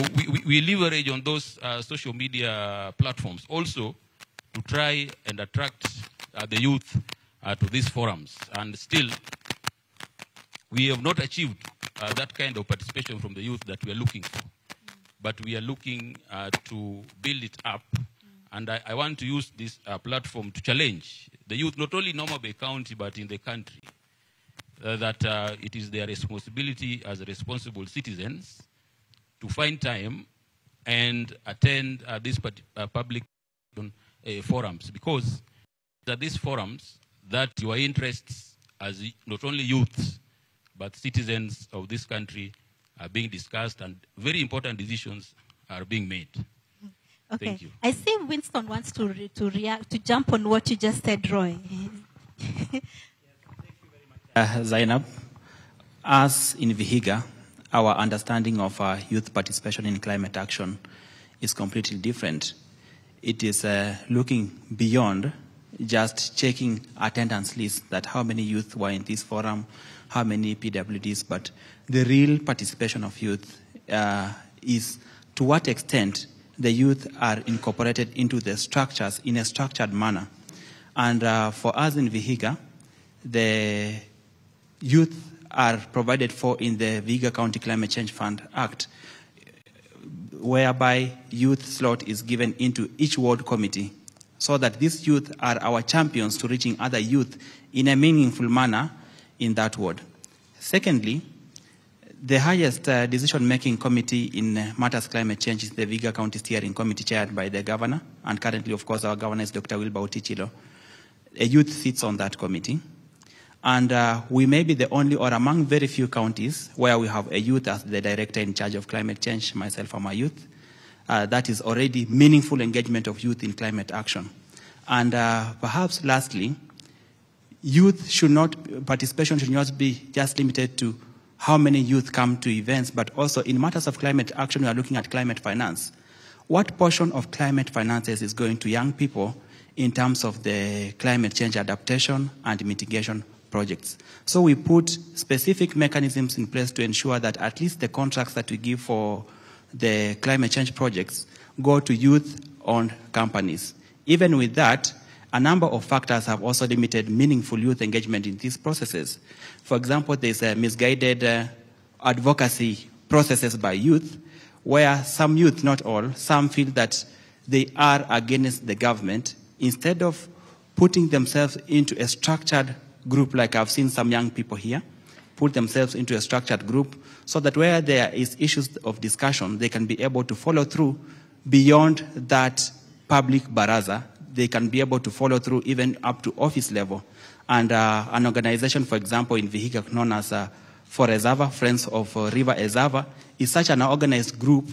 we leverage on those social media platforms also to try and attract the youth to these forums. And still, we have not achieved that kind of participation from the youth that we are looking for. But we are looking to build it up. And I want to use this platform to challenge the youth, not only in Homa Bay County, but in the country, that it is their responsibility as responsible citizens to find time and attend these public forums, because at these forums that your interests as not only youths, but citizens of this country are being discussed and very important decisions are being made. Okay. Thank you. I see Winston wants to react, to jump on what you just said, Roy. Zainab, as in Vihiga, our understanding of youth participation in climate action is completely different. It is looking beyond just checking attendance lists, that how many youth were in this forum, how many PWDs, but the real participation of youth is to what extent the youth are incorporated into the structures in a structured manner. And for us in Vihiga, the youth are provided for in the Vihiga County Climate Change Fund Act, whereby youth slot is given into each ward committee, so that these youth are our champions to reaching other youth in a meaningful manner in that ward. Secondly, the highest decision-making committee in matters climate change is the Vihiga County Steering Committee chaired by the governor, and currently, of course, our governor is Dr. Wilbur Otichilo. A youth sits on that committee, and we may be the only or among very few counties where we have a youth as the director in charge of climate change. Myself, I'm a youth. That is already meaningful engagement of youth in climate action. And perhaps lastly, participation should not be just limited to how many youth come to events, but also in matters of climate action, we are looking at climate finance. What portion of climate finances is going to young people in terms of the climate change adaptation and mitigation projects? So we put specific mechanisms in place to ensure that at least the contracts that we give for the climate change projects go to youth-owned companies. Even with that, a number of factors have also limited meaningful youth engagement in these processes. For example, there's a misguided advocacy processes by youth, where some youth, not all, some feel that they are against the government, instead of putting themselves into a structured group, like I've seen some young people here, put themselves into a structured group, so that where there is issues of discussion, they can be able to follow through beyond that public baraza. They can be able to follow through even up to office level. And an organization, for example, in Vihiga known as For Ezava, Friends of River Ezava, is such an organized group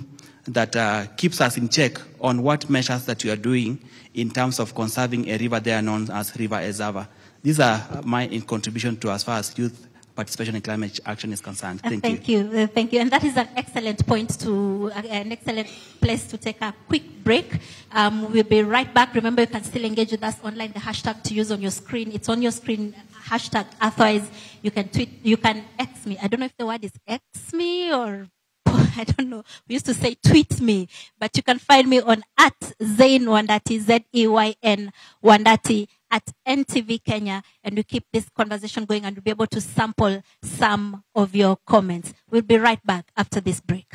that keeps us in check on what measures that we are doing in terms of conserving a river there known as River Ezava. These are my contribution to as far as youth participation in climate action is concerned. Thank you. Thank you. And that is an excellent point an excellent place to take a quick break. We'll be right back. Remember, you can still engage with us online. The hashtag to use on your screen, it's on your screen, hashtag Earthwise. You can tweet, you can X me. I don't know if the word is X me or I don't know. We used to say tweet me, but you can find me on @Zain Wandati, ZEYN Wandati, at NTV Kenya, and we keep this conversation going, and we'll be able to sample some of your comments. We'll be right back after this break.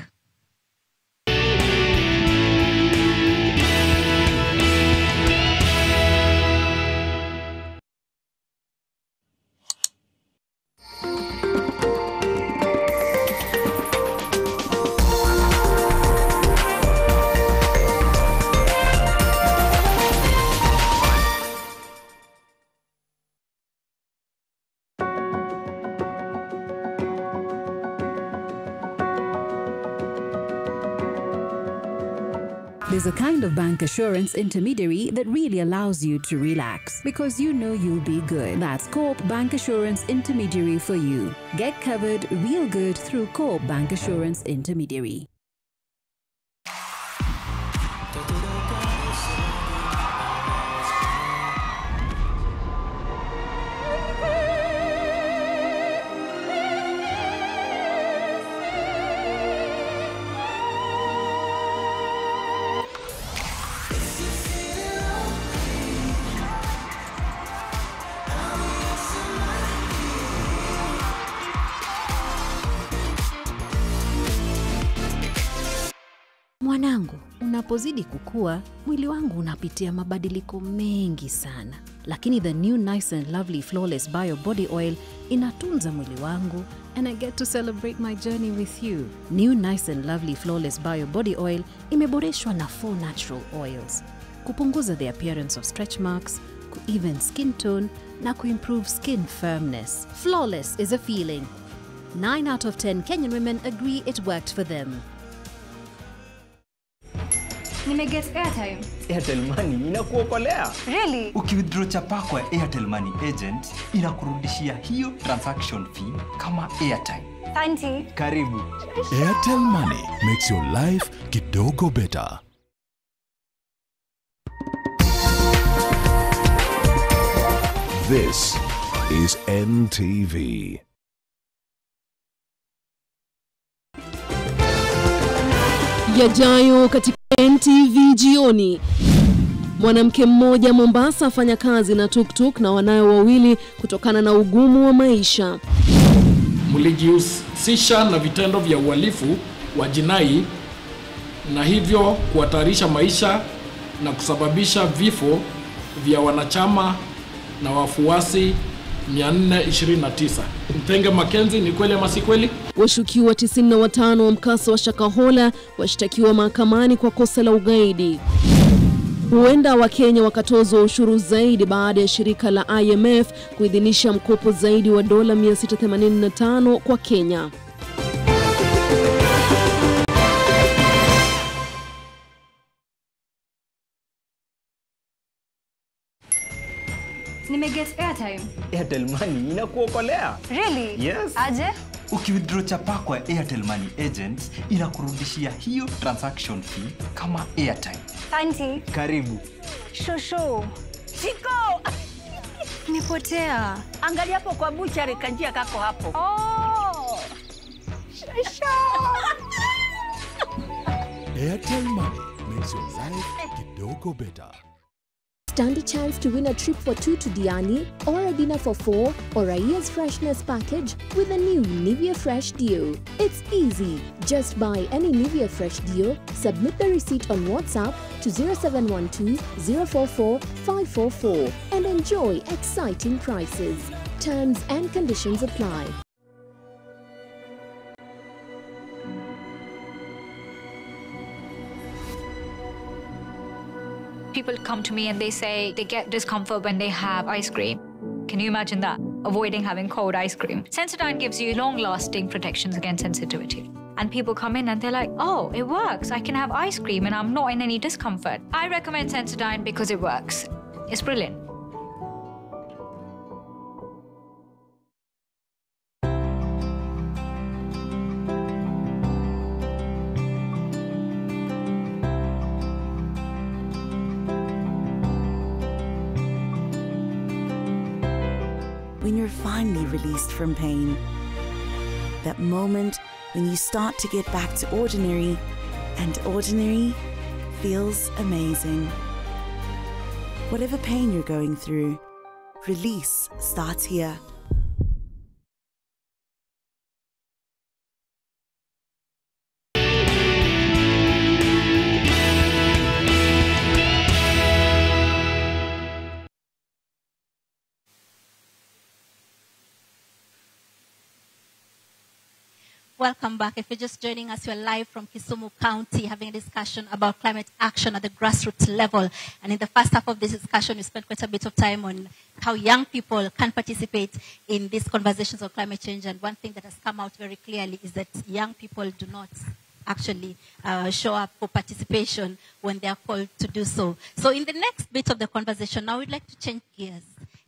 There's a kind of bank assurance intermediary that really allows you to relax because you know you'll be good. That's Coop Bank Assurance Intermediary for you. Get covered real good through Coop Bank Assurance Intermediary. Mwanangu, unapozidi kukua, mwili wangu unapitia mabadiliko mengi sana. Lakini the new nice and lovely flawless bio body oil inatunza mwili wangu, and I get to celebrate my journey with you. New nice and lovely flawless bio body oil imeboreshwa na 4 natural oils. Kupunguza the appearance of stretch marks, ku-even skin tone, na ku-improve skin firmness. Flawless is a feeling. 9 out of 10 Kenyan women agree it worked for them. Nimeget airtime. Airtel Money inakuokolea. Really? Ukiwithdraw chapa kwa Airtel Money agent, inakurudishia hiyo transaction fee kama airtime. Asante. Karibu. Airtel Money makes your life kidogo better. This is NTV. Yajayo katika NTV jioni. Mwanamke mmoja Mombasa afanya kazi na tuktuk na wanayo wawili kutokana na ugumu wa maisha. Mlijihusisha na vitendo vya uhalifu wa jinai na hivyo kuhatarisha maisha na kusababisha vifo vya wanachama na wafuasi 429. Mtenge Mackenzie, ni kweli ama si kweli? Washukiwa 95 wa mkasa wa Shakahola washtakiwa mahakamani kwa kosa la ugaidi. Huenda Wakenya wakatozwa ushuru zaidi baada ya shirika la IMF kuidhinisha mkopo zaidi wa dola 685 kwa Kenya. Nimeget airtime. Airtel Money inakuokolea. Really? Yes. Aje? Ukiwithdraw chapa kwa Airtel Money agent inakurudishia hiyo transaction fee kama airtime. Santi. Karibu. Shosho. Shiko. Nipotea. Angalia hapo kwa buchari kanjia kako hapo. Oh. Shosho. Airtel Money makes your life kidogo better. Stand a chance to win a trip for 2 to Diani, or a dinner for 4, or a year's freshness package with a new Nivea Fresh Deo. It's easy. Just buy any Nivea Fresh Deo, submit the receipt on WhatsApp to 0712 044 544 and enjoy exciting prices. Terms and conditions apply. People come to me and they say they get discomfort when they have ice cream. Can you imagine that? Avoiding having cold ice cream. Sensodyne gives you long-lasting protections against sensitivity. And people come in and they're like, oh, it works. I can have ice cream and I'm not in any discomfort. I recommend Sensodyne because it works. It's brilliant. When you're finally released from pain. That moment when you start to get back to ordinary, and ordinary feels amazing. Whatever pain you're going through, release starts here. Welcome back. If you're just joining us, we're live from Kisumu County having a discussion about climate action at the grassroots level. And in the first half of this discussion, we spent quite a bit of time on how young people can participate in these conversations on climate change. And one thing that has come out very clearly is that young people do not actually show up for participation when they are called to do so. So in the next bit of the conversation, now we'd like to change gears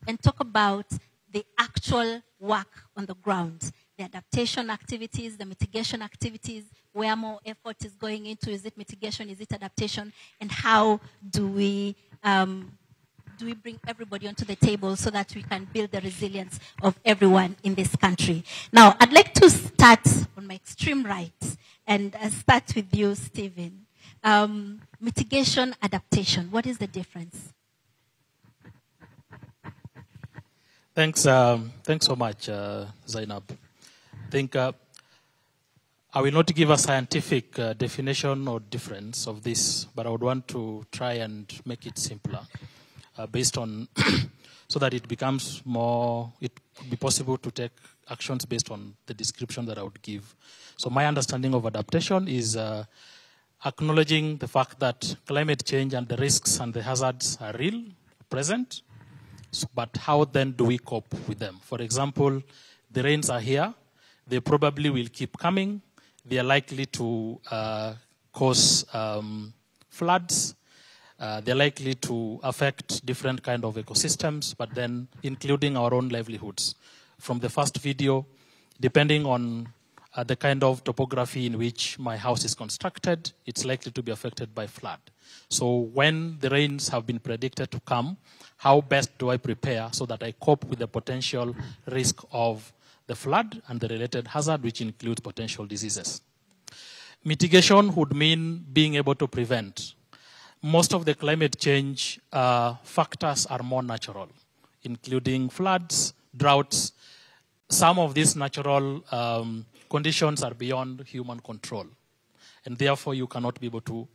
and talk about the actual work on the ground. The adaptation activities, the mitigation activities, where more effort is going into. Is it mitigation? Is it adaptation? And how do we bring everybody onto the table so that we can build the resilience of everyone in this country? Now, I'd like to start on my extreme right and start with you, Stephen. Mitigation, adaptation, what is the difference? Thanks so much, Zainab. I think I will not give a scientific definition or difference of this, but I would want to try and make it simpler, based on, so that it becomes more, it could be possible to take actions based on the description that I would give. So my understanding of adaptation is acknowledging the fact that climate change and the risks and the hazards are real, present, but how then do we cope with them? For example, the rains are here. They probably will keep coming. They are likely to cause floods. They're likely to affect different kind of ecosystems, but then including our own livelihoods. From the first video, depending on the kind of topography in which my house is constructed, it's likely to be affected by flood. So when the rains have been predicted to come, how best do I prepare so that I cope with the potential risk of the flood and the related hazard, which includes potential diseases? Mitigation would mean being able to prevent. Most of the climate change factors are more natural, including floods, droughts. Some of these natural conditions are beyond human control, and therefore you cannot be able to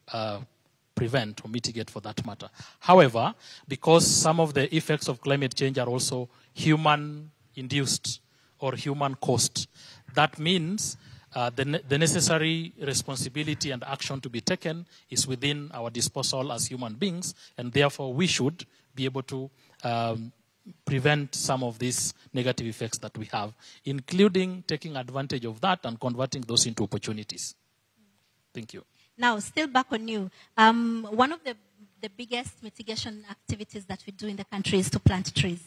prevent or mitigate for that matter. However, because some of the effects of climate change are also human-induced or human-caused, that means the necessary responsibility and action to be taken is within our disposal as human beings, and therefore we should be able to prevent some of these negative effects that we have, including taking advantage of that and converting those into opportunities. Thank you. Now, still back on you. One of the biggest mitigation activities that we do in the country is to plant trees.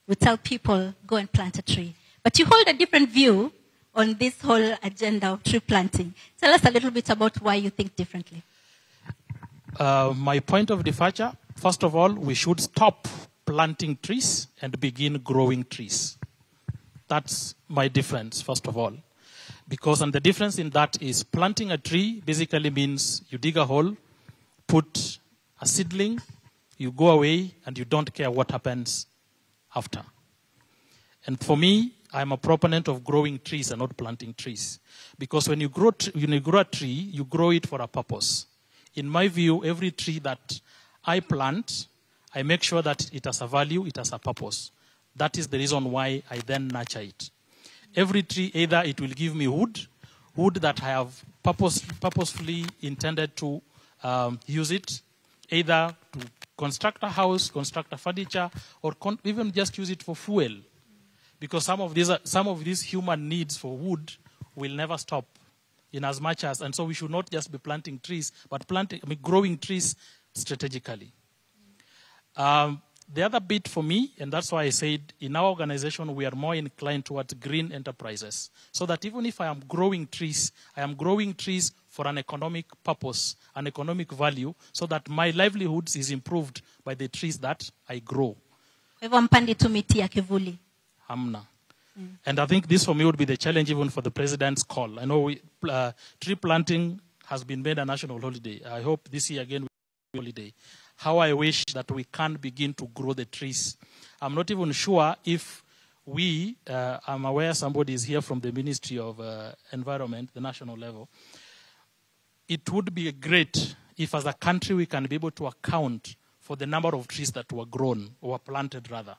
We tell people, go and plant a tree. But you hold a different view on this whole agenda of tree planting. Tell us a little bit about why you think differently. My point of departure, first of all, we should stop planting trees and begin growing trees. That's my difference, first of all. Because, and the difference in that is planting a tree basically means you dig a hole, put a seedling, you go away, and you don't care what happens after. And for me, I'm a proponent of growing trees and not planting trees. Because when you grow a tree, you grow it for a purpose. In my view, every tree that I plant, I make sure that it has a value, it has a purpose. That is the reason why I then nurture it. Every tree, either it will give me wood that I have purposefully intended to use it, either to construct a house, construct a furniture, or even just use it for fuel. Because some of these human needs for wood will never stop in as much as, and so we should not just be planting trees, but growing trees strategically. The other bit for me, and that's why I said in our organization we are more inclined towards green enterprises, so that even if I am growing trees, I am growing trees for an economic purpose, an economic value, so that my livelihoods is improved by the trees that I grow. Hamna. And I think this for me would be the challenge even for the president's call. I know tree planting has been made a national holiday. I hope this year again will be a holiday. How I wish that we can begin to grow the trees. I'm not even sure if I'm aware somebody is here from the Ministry of Environment, the national level. It would be great if as a country we can be able to account for the number of trees that were grown, or were planted rather.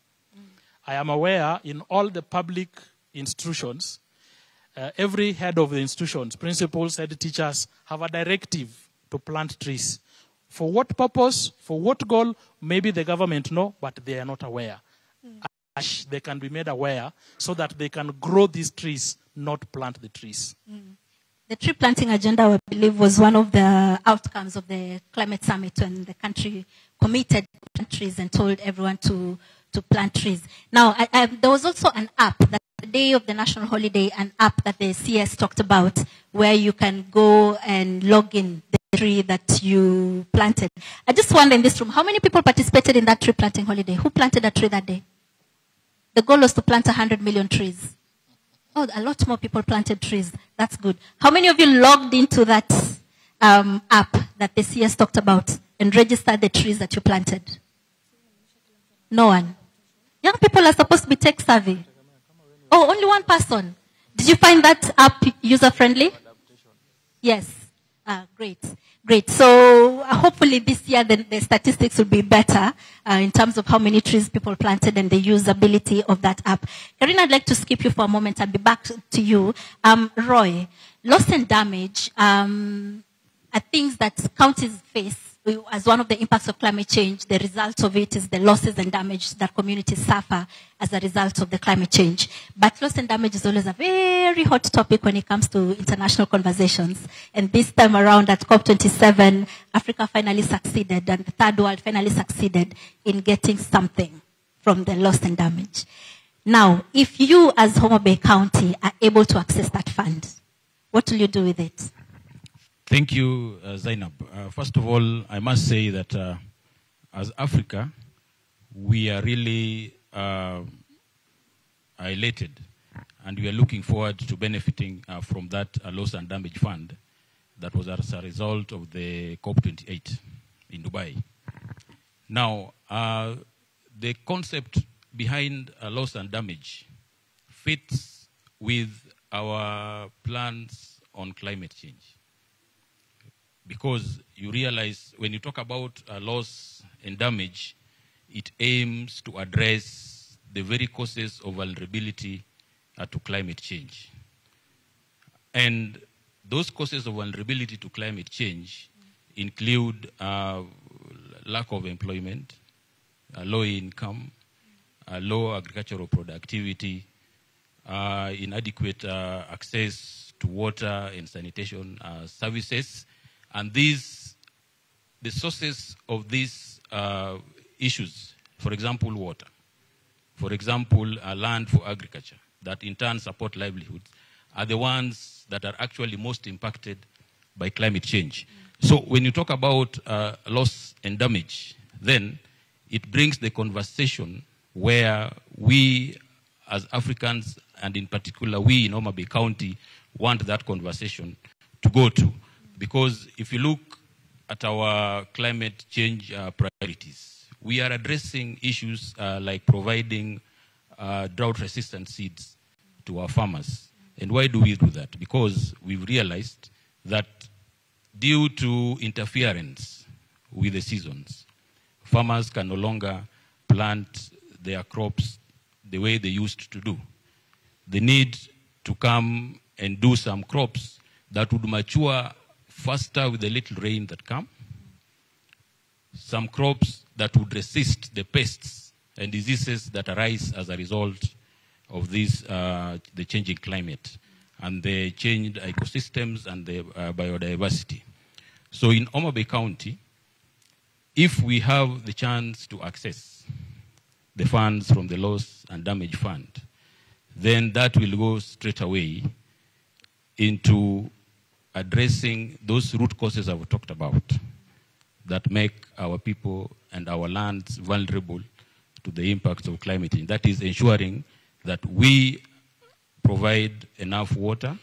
I am aware in all the public institutions, every head of the institutions, principals, head teachers, have a directive to plant trees. For what purpose, for what goal, maybe the government know, but they are not aware. They can be made aware so that they can grow these trees, not plant the trees. The tree planting agenda, I believe, was one of the outcomes of the climate summit when the country committed to plant trees and told everyone to plant trees. Now, there was also an app, that the day of the national holiday, an app that the CS talked about, where you can go and log in the tree that you planted. I just wonder in this room, how many people participated in that tree planting holiday? Who planted a tree that day? The goal was to plant 100 million trees. Oh, a lot more people planted trees. That's good. How many of you logged into that app that the CS talked about and registered the trees that you planted? No one. Young people are supposed to be tech savvy. Oh, only one person. Did you find that app user-friendly? Yes. Great. Great. So hopefully this year the statistics will be better in terms of how many trees people planted and the usability of that app. Karina, I'd like to skip you for a moment and be back to you. Roy, loss and damage are things that counties face as one of the impacts of climate change. The result of it is the losses and damage that communities suffer as a result of the climate change. But loss and damage is always a very hot topic when it comes to international conversations. And this time around at COP27, Africa finally succeeded, and the third world finally succeeded in getting something from the loss and damage. Now, if you as Homa Bay County are able to access that fund, what will you do with it? Thank you, Zainab. First of all, I must say that as Africa, we are really elated, and we are looking forward to benefiting from that loss and damage fund that was as a result of the COP28 in Dubai. Now, the concept behind loss and damage fits with our plans on climate change. Because you realize when you talk about loss and damage, it aims to address the very causes of vulnerability to climate change. And those causes of vulnerability to climate change include lack of employment, low income, low agricultural productivity, inadequate access to water and sanitation services. And the sources of these issues, for example, water, for example, land for agriculture, that in turn support livelihoods, are the ones that are actually most impacted by climate change. So when you talk about loss and damage, then it brings the conversation where we as Africans, and in particular we in Homa Bay County, want that conversation to go to. Because if you look at our climate change priorities, we are addressing issues like providing drought-resistant seeds to our farmers. And why do we do that? Because we've realized that due to interference with the seasons, farmers can no longer plant their crops the way they used to do. They need to come and do some crops that would mature faster with the little rain that come. Some crops that would resist the pests and diseases that arise as a result of this, the changing climate and the changed ecosystems and the biodiversity. So in Homa Bay County, if we have the chance to access the funds from the loss and damage fund, then that will go straight away into addressing those root causes I've talked about that make our people and our lands vulnerable to the impacts of climate change. That is ensuring that we provide enough water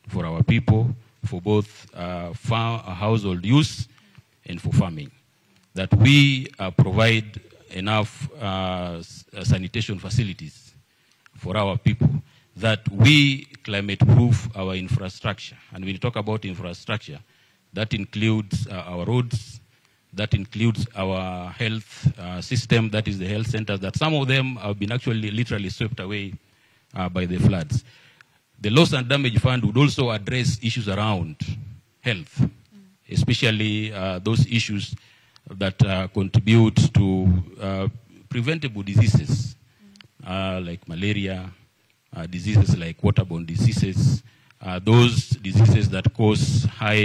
for our people, for both household use and for farming. That we provide enough sanitation facilities for our people. That we climate-proof our infrastructure. And when you talk about infrastructure, that includes our roads, that includes our health system, that is the health centers, that some of them have been actually literally swept away by the floods. The loss and damage fund would also address issues around health, especially those issues that contribute to preventable diseases like malaria, diseases like waterborne diseases, those diseases that cause high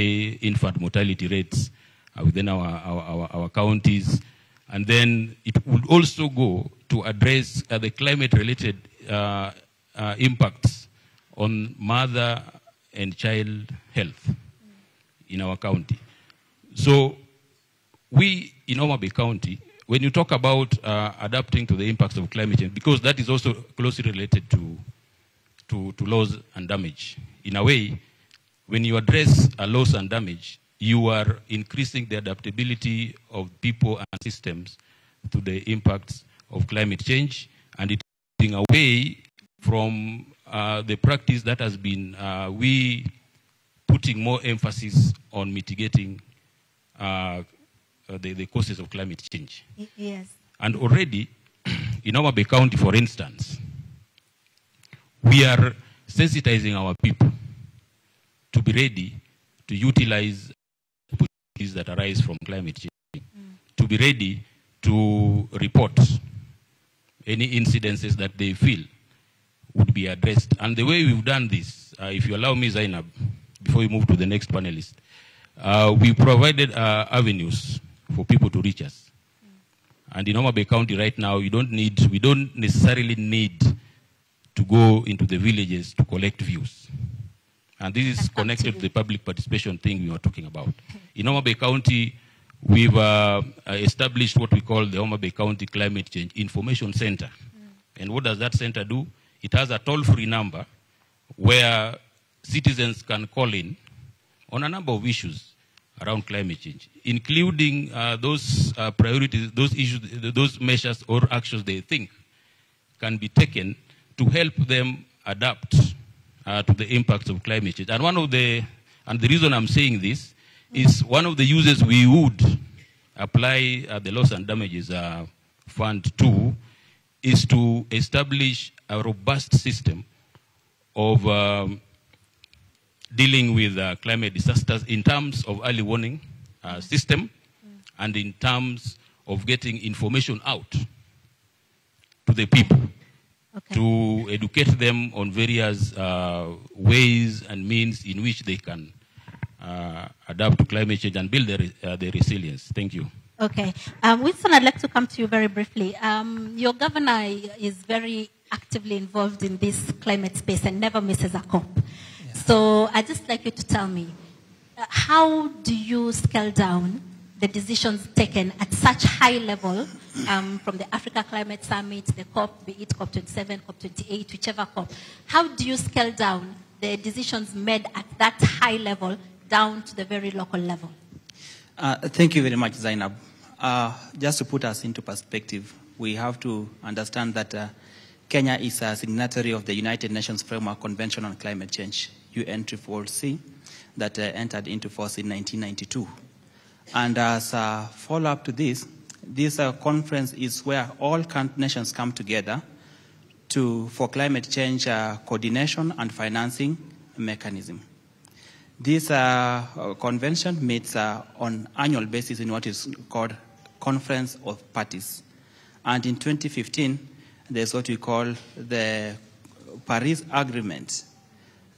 infant mortality rates within our counties. And then it would also go to address the climate-related impacts on mother and child health in our county. So we in Homa Bay County, when you talk about adapting to the impacts of climate change, because that is also closely related to loss and damage. In a way, when you address a loss and damage, you are increasing the adaptability of people and systems to the impacts of climate change, and it's taking away from the practice that has been we putting more emphasis on mitigating the causes of climate change. Yes. And already, in Homa Bay County, for instance, we are sensitizing our people to be ready to utilize opportunities that arise from climate change, to be ready to report any incidences that they feel would be addressed. And the way we've done this, if you allow me, Zainab, before we move to the next panelist, we provided avenues for people to reach us. And in Homa Bay County right now, we don't necessarily need to go into the villages to collect views. And this is connected to the public participation thing we were talking about. In Homa Bay County, we've established what we call the Homa Bay County Climate Change Information Center. And what does that center do? It has a toll-free number where citizens can call in on a number of issues around climate change, including those priorities, those issues, those measures or actions they think can be taken to help them adapt to the impacts of climate change. And the reason I'm saying this is one of the uses we would apply the loss and damages fund to is to establish a robust system of dealing with climate disasters in terms of early warning system and in terms of getting information out to the people to educate them on various ways and means in which they can adapt to climate change and build their resilience. Thank you. Okay. Winston, I'd like to come to you very briefly. Your governor is very actively involved in this climate space and never misses a COP. Yeah. So I'd just like you to tell me, how do you scale down the decisions taken at such high level from the Africa Climate Summit, the COP, be it COP27, COP28, whichever COP. How do you scale down the decisions made at that high level down to the very local level? Thank you very much, Zainab. Just to put us into perspective, we have to understand that Kenya is a signatory of the United Nations Framework Convention on Climate Change, UN-CCC, that entered into force in 1992. And as a follow-up to this, this conference is where all nations come together for climate change coordination and financing mechanism. This convention meets on annual basis in what is called Conference of Parties. And in 2015, there's what we call the Paris Agreement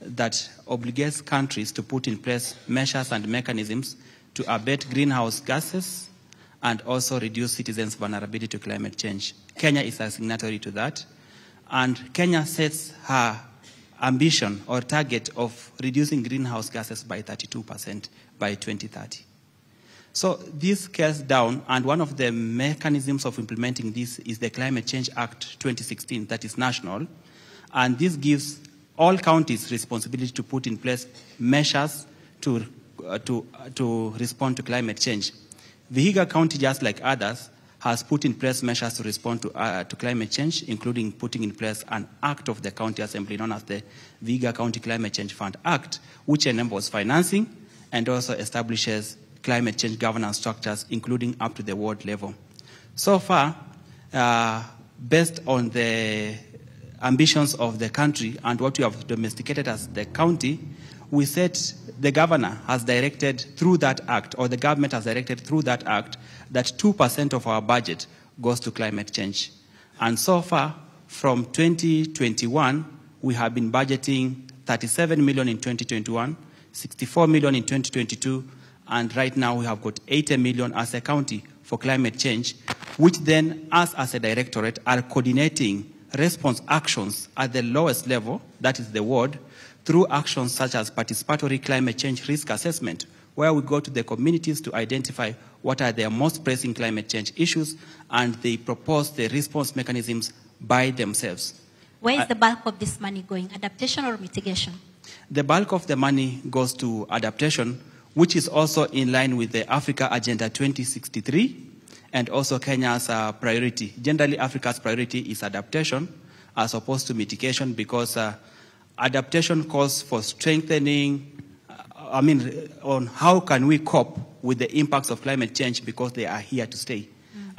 that obligates countries to put in place measures and mechanisms to abate greenhouse gases and also reduce citizens' vulnerability to climate change. Kenya is a signatory to that. And Kenya sets her ambition or target of reducing greenhouse gases by 32% by 2030. So this scales down, and one of the mechanisms of implementing this is the Climate Change Act 2016 that is national. And this gives all counties responsibility to put in place measures to respond to climate change. Vihiga County, just like others, has put in place measures to respond to climate change, including putting in place an act of the county assembly known as the Vihiga County Climate Change Fund Act, which enables financing and also establishes climate change governance structures, including up to the ward level. So far, based on the ambitions of the country and what we have domesticated as the county, we said the governor has directed through that act, or the government has directed through that act, that 2% of our budget goes to climate change. And so far, from 2021, we have been budgeting 37 million in 2021, 64 million in 2022, and right now we have got 80 million as a county for climate change, which then, us as a directorate, are coordinating response actions at the lowest level, that is the ward, through actions such as participatory climate change risk assessment, where we go to the communities to identify what are their most pressing climate change issues, and they propose the response mechanisms by themselves. Where is the bulk of this money going, adaptation or mitigation? The bulk of the money goes to adaptation, which is also in line with the Africa Agenda 2063, and also Kenya's priority. Generally, Africa's priority is adaptation as opposed to mitigation, because adaptation calls for strengthening, on how can we cope with the impacts of climate change, because they are here to stay.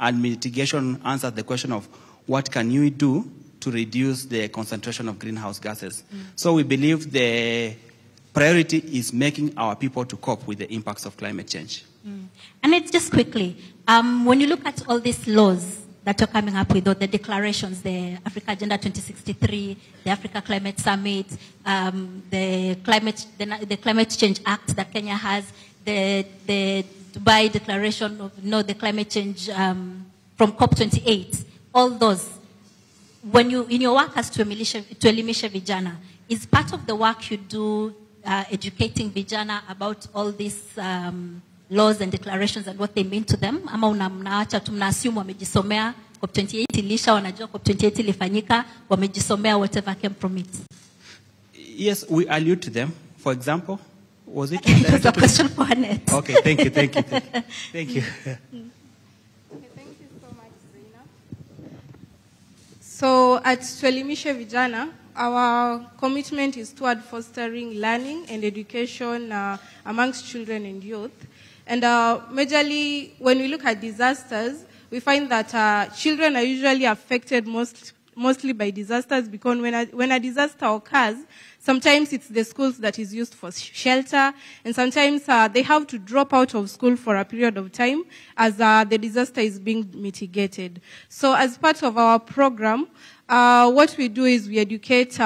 And mitigation answers the question of what can you do to reduce the concentration of greenhouse gases. So we believe the priority is making our people to cope with the impacts of climate change. And it's just quickly, when you look at all these laws that you're coming up with, or the declarations, the Africa Agenda 2063, the Africa Climate Summit, the Climate Change Act that Kenya has, the Dubai Declaration of the climate change from COP28, all those, when you, in your work as tuelimishe vijana, is part of the work you do educating vijana about all these laws and declarations and what they mean to them? Ama mnaacha tu mnaassume wamejisomea COP28 ilisha, wanajua COP28 ilifanyika, wamejisomea whatever came from it? Yes, we allude to them. For example, was it? That's a question for Annette. Okay, thank you. Thank you. So at Tuelimishe Vijana, our commitment is toward fostering learning and education amongst children and youth. And majorly, when we look at disasters, we find that children are usually affected mostly by disasters, because when a disaster occurs, sometimes it's the schools that is used for shelter, and sometimes they have to drop out of school for a period of time as the disaster is being mitigated. So as part of our program, what we do is we educate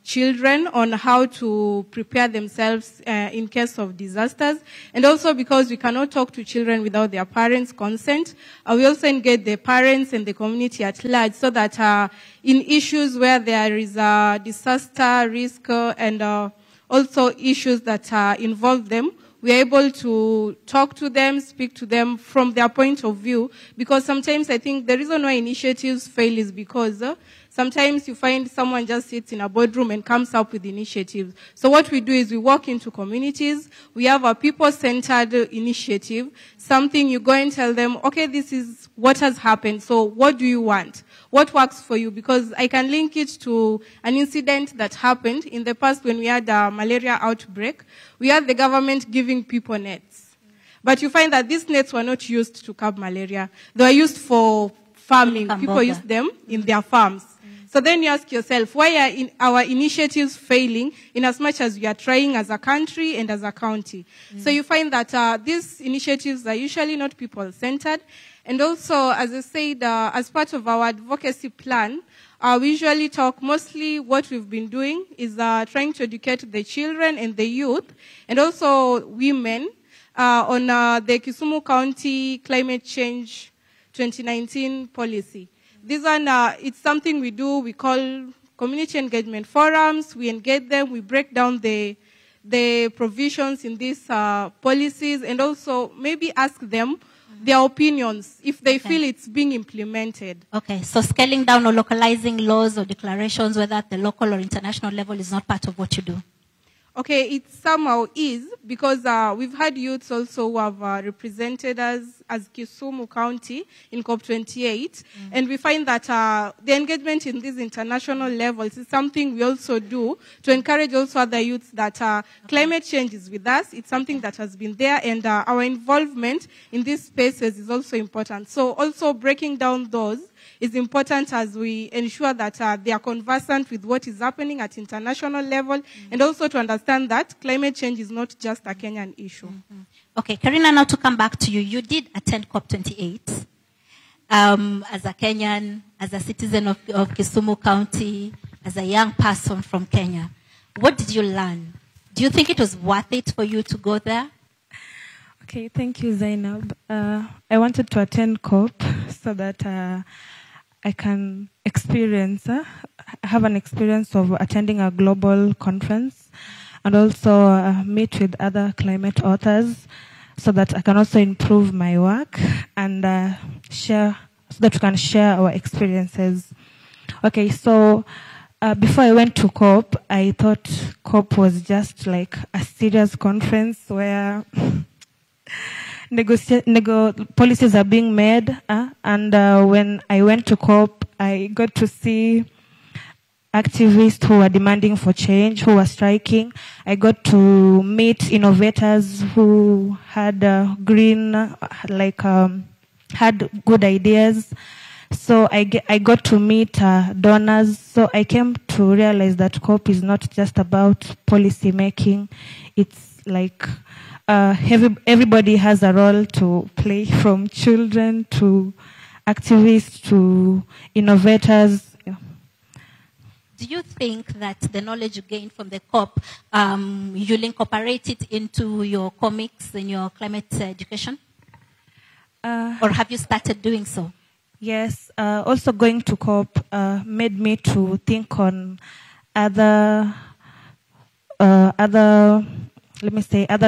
children on how to prepare themselves in case of disasters. And also, because we cannot talk to children without their parents' consent, we also engage the parents and the community at large, so that in issues where there is a disaster risk and also issues that involve them, we are able to talk to them, speak to them from their point of view, because sometimes I think the reason why initiatives fail is because sometimes you find someone just sits in a boardroom and comes up with initiatives. So what we do is we walk into communities. We have a people-centered initiative, something you go and tell them, okay, this is what has happened, so what do you want? What works for you? Because I can link it to an incident that happened in the past when we had a malaria outbreak. We had the government giving people nets. But you find that these nets were not used to curb malaria. They were used for farming. People used them in their farms. So then you ask yourself, why are our initiatives failing in as much as we are trying as a country and as a county? So you find that these initiatives are usually not people-centered. And also, as I said, as part of our advocacy plan, we usually talk, mostly what we've been doing is trying to educate the children and the youth, and also women, on the Kisumu County Climate Change 2019 policy. This one, it's something we do. We call community engagement forums. We engage them. We break down the provisions in these policies, and also maybe ask them their opinions if they feel it's being implemented. Okay, so scaling down or localizing laws or declarations, whether at the local or international level, is not part of what you do? Okay, it somehow is, because we've had youths also who have represented us as Kisumu County in COP28, and we find that the engagement in these international levels is something we also do to encourage also other youths that climate change is with us. It's something that has been there, and our involvement in these spaces is also important. So also breaking down those is important as we ensure that they are conversant with what is happening at international level, and also to understand that climate change is not just a Kenyan issue. Okay, Karina, now to come back to you. You did attend COP28 as a Kenyan, as a citizen of Kisumu County, as a young person from Kenya. What did you learn? Do you think it was worth it for you to go there? Okay, thank you, Zainab. I wanted to attend COP so that I can have an experience of attending a global conference, and also meet with other climate authors, so that I can also improve my work and so that we can share our experiences. Okay, so before I went to COP, I thought COP was just like a serious conference where policies are being made, and when I went to COP, I got to see activists who were demanding for change, who were striking. I got to meet innovators who had had good ideas. So I got to meet donors. So I came to realize that COP is not just about policy making. It's like everybody has a role to play, from children to activists to innovators. Do you think that the knowledge you gained from the COP, you'll incorporate it into your comics and your climate education? Or have you started doing so? Yes, also going to COP made me to think on other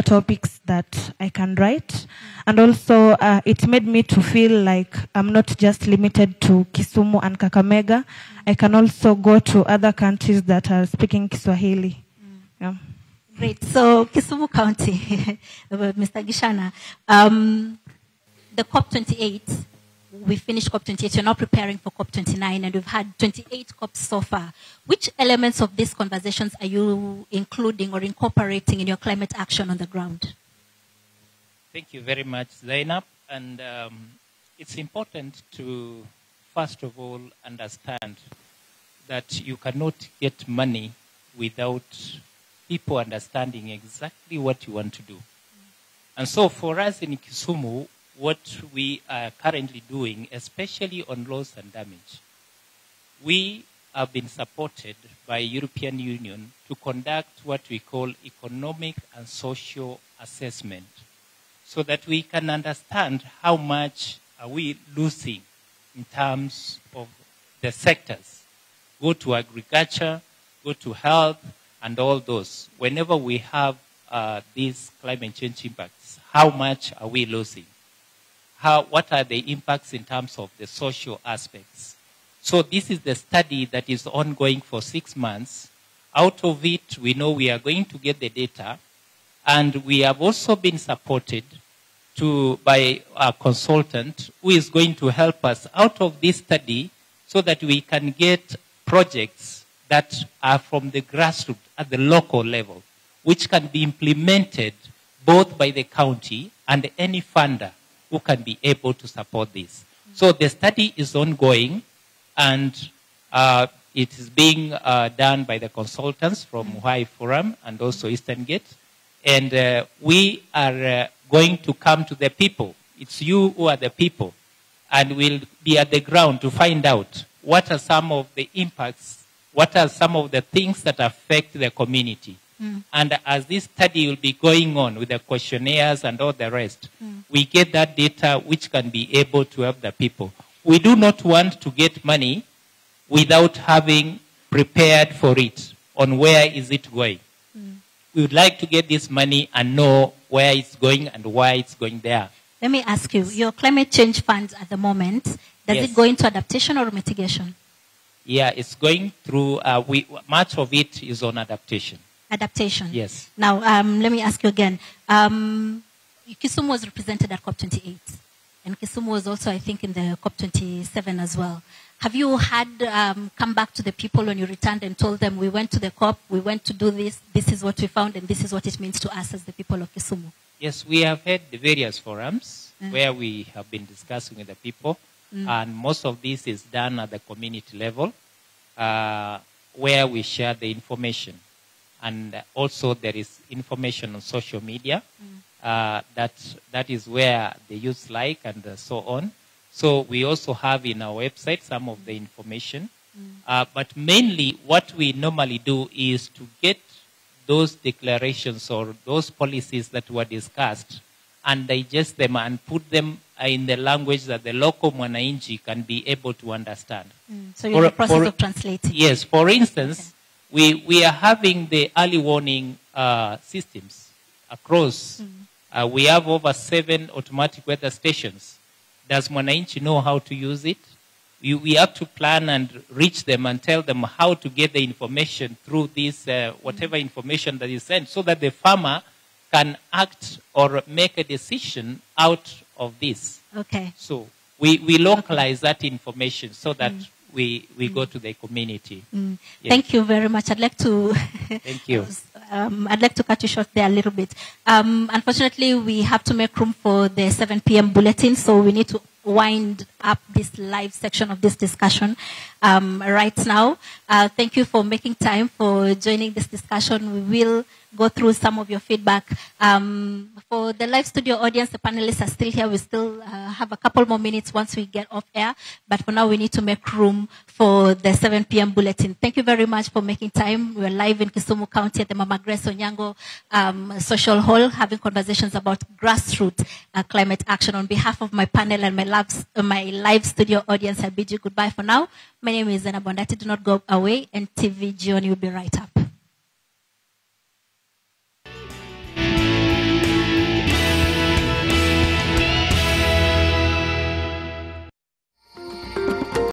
topics that I can write. And also it made me to feel like I'm not just limited to Kisumu and Kakamega. I can also go to other countries that are speaking Kiswahili. Yeah. Great. So Kisumu County, Mr. Gishana, the COP28, we finished COP28, you're now preparing for COP29, and we've had 28 COPs so far. Which elements of these conversations are you including or incorporating in your climate action on the ground? Thank you very much, Zainab. And it's important to, first of all, understand that you cannot get money without people understanding exactly what you want to do. And so for us in Kisumu, what we are currently doing, especially on loss and damage, we have been supported by European Union to conduct what we call economic and social assessment, so that we can understand how much are we losing in terms of the sectors. Go to agriculture, go to health, and all those. Whenever we have these climate change impacts, how much are we losing? What are the impacts in terms of the social aspects? So this is the study that is ongoing for 6 months. Out of it, we know we are going to get the data, and we have also been supported by a consultant who is going to help us out of this study so that we can get projects that are from the grassroots at the local level, which can be implemented both by the county and any funder who can be able to support this. So the study is ongoing, and it is being done by the consultants from Hawaii Forum and also Eastern Gate. And we are going to come to the people. It's you who are the people. And we'll be at the ground to find out what are some of the impacts, what are some of the things that affect the community. And as this study will be going on with the questionnaires and all the rest, we get that data which can be able to help the people. We do not want to get money without having prepared for it on where is it going. We would like to get this money and know where it's going and why it's going there. Let me ask you, your climate change funds at the moment, does it go into adaptation or mitigation? Yeah, it's going through, much of it is on adaptation. Adaptation. Yes. Now, let me ask you again. Kisumu was represented at COP28, and Kisumu was also, I think, in the COP27 as well. Have you had come back to the people when you returned and told them, we went to the COP, we went to do this, this is what we found, and this is what it means to us as the people of Kisumu? Yes, we have had the various forums where we have been discussing with the people, and most of this is done at the community level, where we share the information. And also there is information on social media. That is where the youth like and so on. So we also have in our website some of the information. But mainly what we normally do is to get those declarations or those policies that were discussed and digest them and put them in the language that the local mwananchi can be able to understand. So you're in the process of translating? Yes. For instance, we are having the early warning systems across. We have over 7 automatic weather stations. Does mwananchi know how to use it? We have to plan and reach them and tell them how to get the information through this, whatever information that is sent, so that the farmer can act or make a decision out of this. Okay. So we localize that information so that we go to the community. Yes. Thank you very much. I'd like to Thank you. I'd like to cut you short there a little bit. Unfortunately, we have to make room for the 7 p.m. bulletin, so we need to wind up this live section of this discussion right now. Thank you for making time for joining this discussion. We will go through some of your feedback. For the live studio audience, the panelists are still here. We still have a couple more minutes once we get off air. But for now, we need to make room for the 7 p.m. bulletin. Thank you very much for making time. We're live in Kisumu County at the Mama Grace Onyango Social Hall, having conversations about grassroots climate action. On behalf of my panel and my live studio audience, I bid you goodbye for now. My name is Anna Bondati. Do not go away, and TV Jioni will be right up.